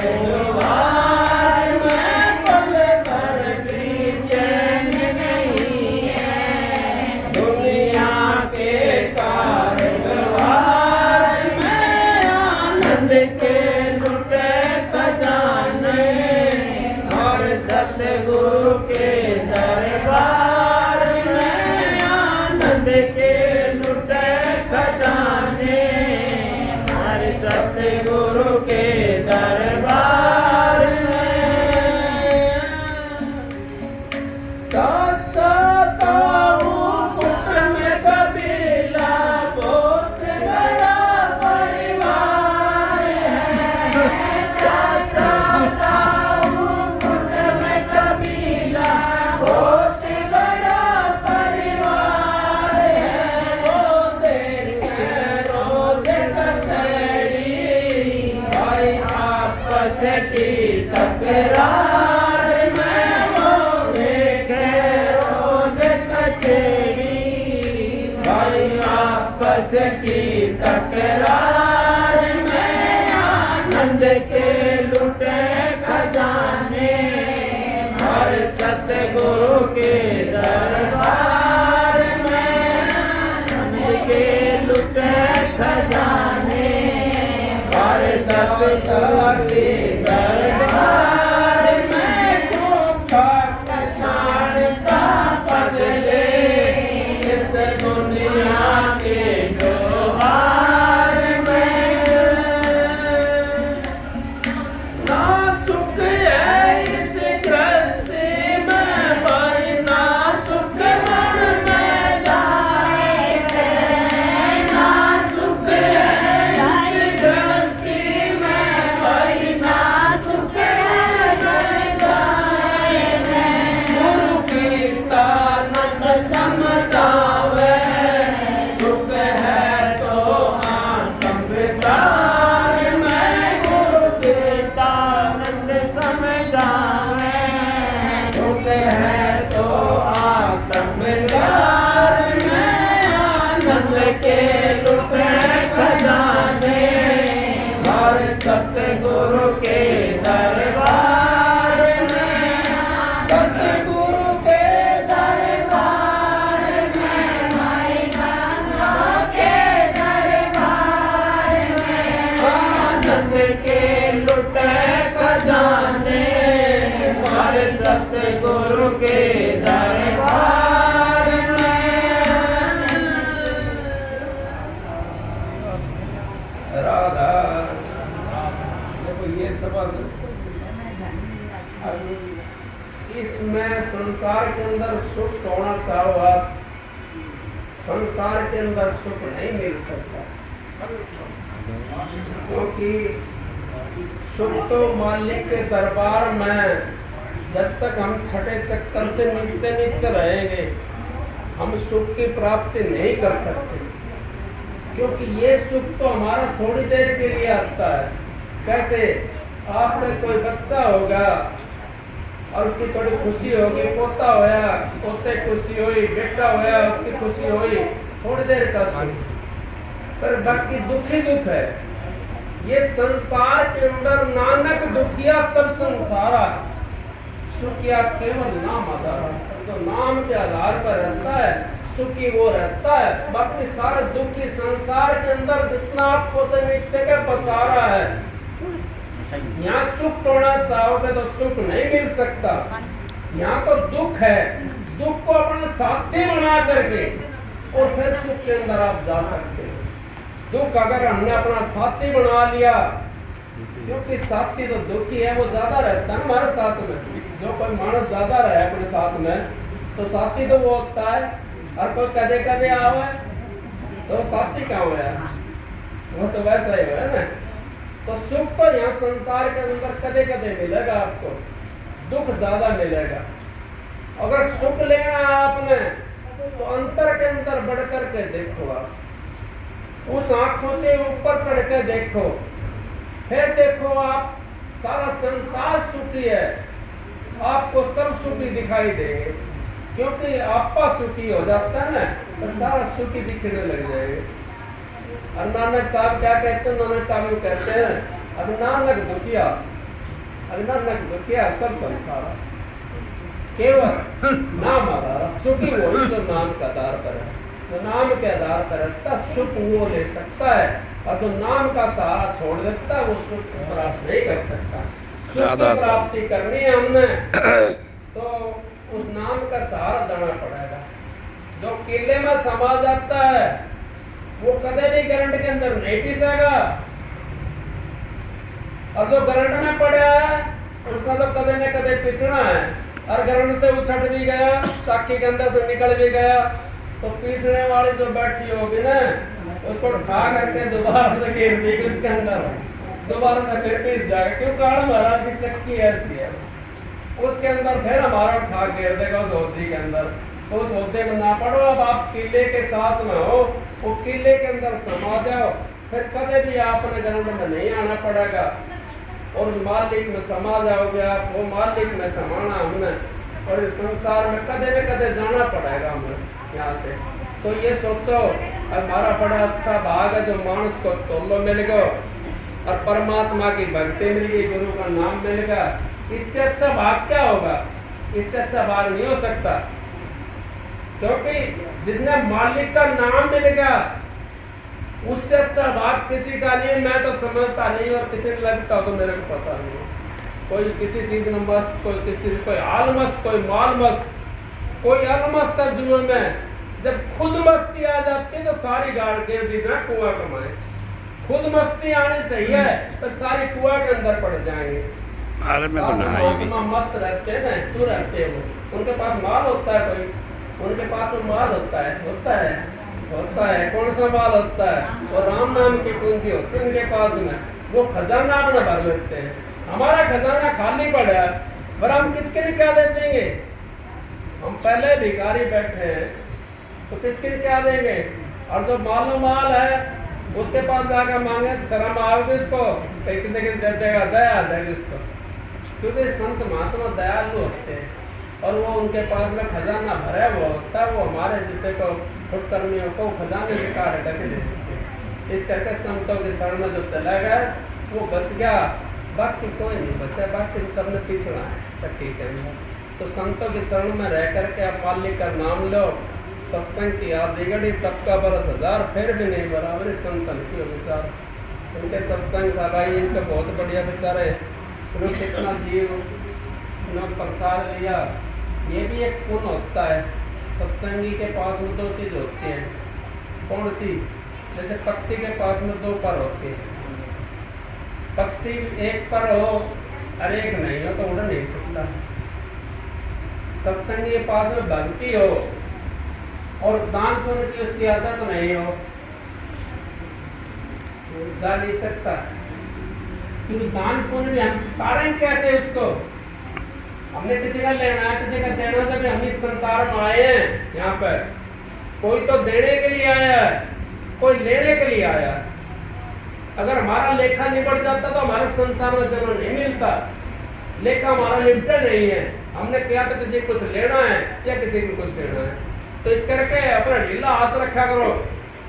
कारोबार में। पल भर भी चैन नहीं है दुनिया के कारोबार में। आनंद के लुटे खजाने और सतगुरु के दरबार में। आनंद के लुटे खजाने और सतगुरु के दरबार में। साथ साथ आओ कुट में कबीला बहुत बड़ा परिवार है। साथ साथ आओ कुट में कबीला बहुत बड़ा परिवार है। वो देर के रोज कचहरी भाई आपस की तकरार में। वो देखे रोज कचहरी भाई आपस की तकरार में। आनंद के लुटे खजाने और सतगुरु के दरबार में। आनंद के लुटे खजाने और सतगुरु के दरबार में। क्यों खाक छानता पगले इस दुनिया के जोहार में। ना सुख है इस गृहस्थी में भाई ना सुख मन में जाए है। ना सुख है इस गृहस्थी में भाई ना हर सतगुरु के दरबार में राधा। देखो ये सबक इसमें संसार के अंदर सुख होना चाहो आप, संसार के अंदर सुख नहीं मिल सकता, क्योंकि सुख तो मालिक के दरबार में जब तक हम छठे चक्कर से नीचे रहेंगे हम सुख की प्राप्ति नहीं कर सकते, क्योंकि ये सुख तो हमारा थोड़ी देर के लिए आता है। कैसे आपने कोई बच्चा होगा और उसकी थोड़ी खुशी होगी, पोता होया पोते खुशी हुई, बेटा होया उसकी खुशी हुई, थोड़ी देर का सुख, पर बाकी दुख ही दुख है। ये संसार के अंदर नानक दुखिया सब संसारा, सुखिया केवल नाम आधार, जो नाम के आधार पर रहता है सुखी वो रहता है। बाकी सारा दुखी संसार के अंदर जितना आपको से नीचे का पसारा है, यहाँ सुख तोड़ना चाहोगे तो सुख नहीं मिल सकता। यहाँ तो दुख है, दुख को अपने साथी बना करके और फिर सुख के अंदर आप जा सकते हो। दुख अगर हमने अपना साथी बना लिया, क्योंकि साथी तो दुखी है वो ज्यादा रहता है हमारे साथ में। जो कोई मानस ज्यादा रहे अपने साथ में तो साथी तो वो होता है, और कोई कदे कदे आवे तो साथी कहाँ हुआ, वो तो वैसा ही है ना। तो सुख तो यहाँ संसार के अंदर कदे कदे मिलेगा आपको, दुख ज्यादा मिलेगा। अगर सुख लेना आपने तो अंतर के अंदर बढ़ करके देखो, आप उस आंखों से ऊपर चढ़ के देखो, फिर देखो आप सारा संसार सुखी है, आपको सब सुखी दिखाई देंगे, क्योंकि आपका सुखी हो जाता है ना तो सारा सुखी दिखने लग जाएगा। और नानक साहब क्या कहते हैं, नानक साहब को कहते हैं अब नानक दुखिया सब संसार केवल नाम आधार, सुखी वही जो नाम के आधार पर है, जो नाम के आधार पर रहता सुख वो ले सकता है, और जो नाम का सहारा छोड़ देता है वो सुख प्राप्त नहीं कर सकता। सुख की प्राप्ति करनी है हमने तो उस नाम का सहारा जाना पड़ेगा। जो किले में समा जाता है वो कदे भी करंट के अंदर नहीं पिसेगा, और जो करंट में पड़ा है उसका तो कदे न कदे पिसना है, और करंट से उछट भी गया, चाकी के अंदर से निकल भी गया, तो पीसने वाली जो बैठी होगी ना उसको उठा करके दोबारा से घेर देगी उसके अंदर, दोबारा से फिर पीस जाएगा। क्यों काल महाराज की चक्की ऐसी है, उसके अंदर फिर हमारा उठा घेर देगा उस होदी के अंदर। तो उस होदे में ना पड़ो, अब आप किले के साथ में हो, वो किले के अंदर समा जाओ, फिर कभी भी आपने गरुड़ में नहीं आना पड़ेगा, और उस मालिक में समा जाओगे आप, वो मालिक में समाना हमने, और इस संसार में कदे न कदे जाना पड़ेगा हमें यहाँ से। तो ये सोचो हमारा बड़ा अच्छा भाग है जो मानस को तोलो मिल गया और परमात्मा की भक्ति मिल गई, गुरु का नाम मिल गया, इससे अच्छा भाग क्या होगा? इससे अच्छा भाग नहीं हो सकता, क्योंकि जिसने मालिक का नाम मिल गया उससे अच्छा भाग किसी का नहीं। मैं तो समझता नहीं, और किसी को लगता तो मेरे को पता नहीं। कोई किसी चीज में मस्त, कोई किसी कोई आल मस्त, कोई माल मस्त, कोई अलमस्त है जुए में। जब खुद मस्ती आ जाती है तो सारी गाड़ दे दी जाए कुआं कमाए। खुद मस्ती आनी चाहिए तो सारी कुआं के अंदर पड़ जाएंगे। अरे मैं तो नहाई मस्त रहते हैं ना, क्यों रहते हैं वो? उनके पास माल होता है, कोई उनके पास में माल होता है, कौन सा माल होता है? और राम नाम की पूंजी होती है उनके पास में, वो खजाना अपना भर लेते हैं। हमारा खजाना खाली पड़ा है, पर हम किसके लिए क्या दे देंगे? हम पहले भिखारी बैठे हैं तो किसके लिए क्या देंगे? और जो मालो माल है उसके पास जाकर मांगे, शर्म आओगे इसको, कहीं किसी के दे देगा, दया आ जाएगी इसको। क्योंकि संत महात्मा दयालु होते हैं और वो उनके पास में खजाना भरा हुआ होता है, वो हमारे जिसे को फुटकर्मियों को खजाने से काट करके दे देते हैं। इस करके संतों के शरण में जो चला गया वो बच गया, बाकी कोई नहीं बचा, बाकी तो सबने पिछड़ा है चक्की के अंदर। तो संतों के शरण में रह करके आप मालिक का नाम लो, सत्संग की याद बिगड़ी तब का बरस हजार, फिर भी नहीं बराबर संतन की विचार। उनके सत्संग था भाई, इनके बहुत बढ़िया विचार है। उन्होंने कितना जीव न प्रसाद लिया, ये भी एक पुण्य होता है। सत्संगी के पास में दो चीज होती है, कौन सी? जैसे पक्षी के पास में दो पर होते हैं, पक्षी एक पर हो और एक नहीं हो तो उड़ नहीं सकता। सत्संगी के पास में भक्ति हो और दान पुण्य की उसकी आदत नहीं हो तो जा नहीं सकता। क्योंकि दान पुण्य भी हम कारण कैसे उसको, हमने किसी का लेना है, किसी का देना है, जब हम इस संसार में आए हैं यहाँ पर, कोई तो देने के लिए आया है, कोई लेने के लिए आया है। अगर हमारा लेखा निबट जाता तो हमारे संसार में जन्म नहीं मिलता। लेखा हमारा निपटा नहीं है, हमने क्या तो किसी को कुछ लेना है या किसी को कुछ देना है। तो इस करके अपना ढीला हाथ रखा करो,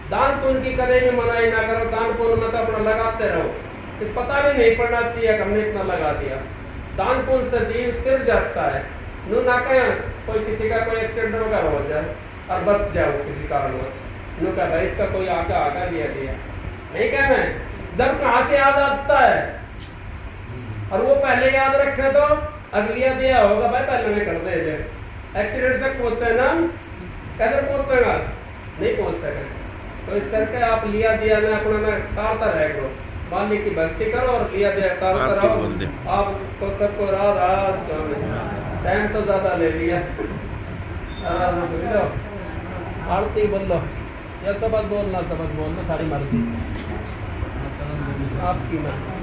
दान पुण्य की कदे भी मनाही ना करो। दान पुण्य में तो अपना लगाते रहो, तो पता भी नहीं पड़ना चाहिए कि हमने इतना लगा दिया। दान पुण्य से जीव तिर जाता है। नू ना कहें कोई किसी का कोई एक्सीडेंट वगैरह हो जाए और बच जाओ किसी कारणवश, नू कहा भाई इसका कोई आका दिया नहीं कहना है। जब कहाँ से याद आता है और वो पहले याद रखे तो अगलिया दिया होगा भाई पहले में कर दे। एक्सीडेंट तक पहुंचे ना, कैसे पहुंचेगा? नहीं पहुंच सके। तो इस करके आप लिया दिया में अपना में टालता रह करो, मालिक की भक्ति करो और लिया दिया टालता रहो। आपको सबको राधा स्वामी। टाइम तो ज्यादा ले लिया, आरती बोल लो या शब्द बोलना, शब्द बोलना थारी मर्जी, आपकी मर्जी।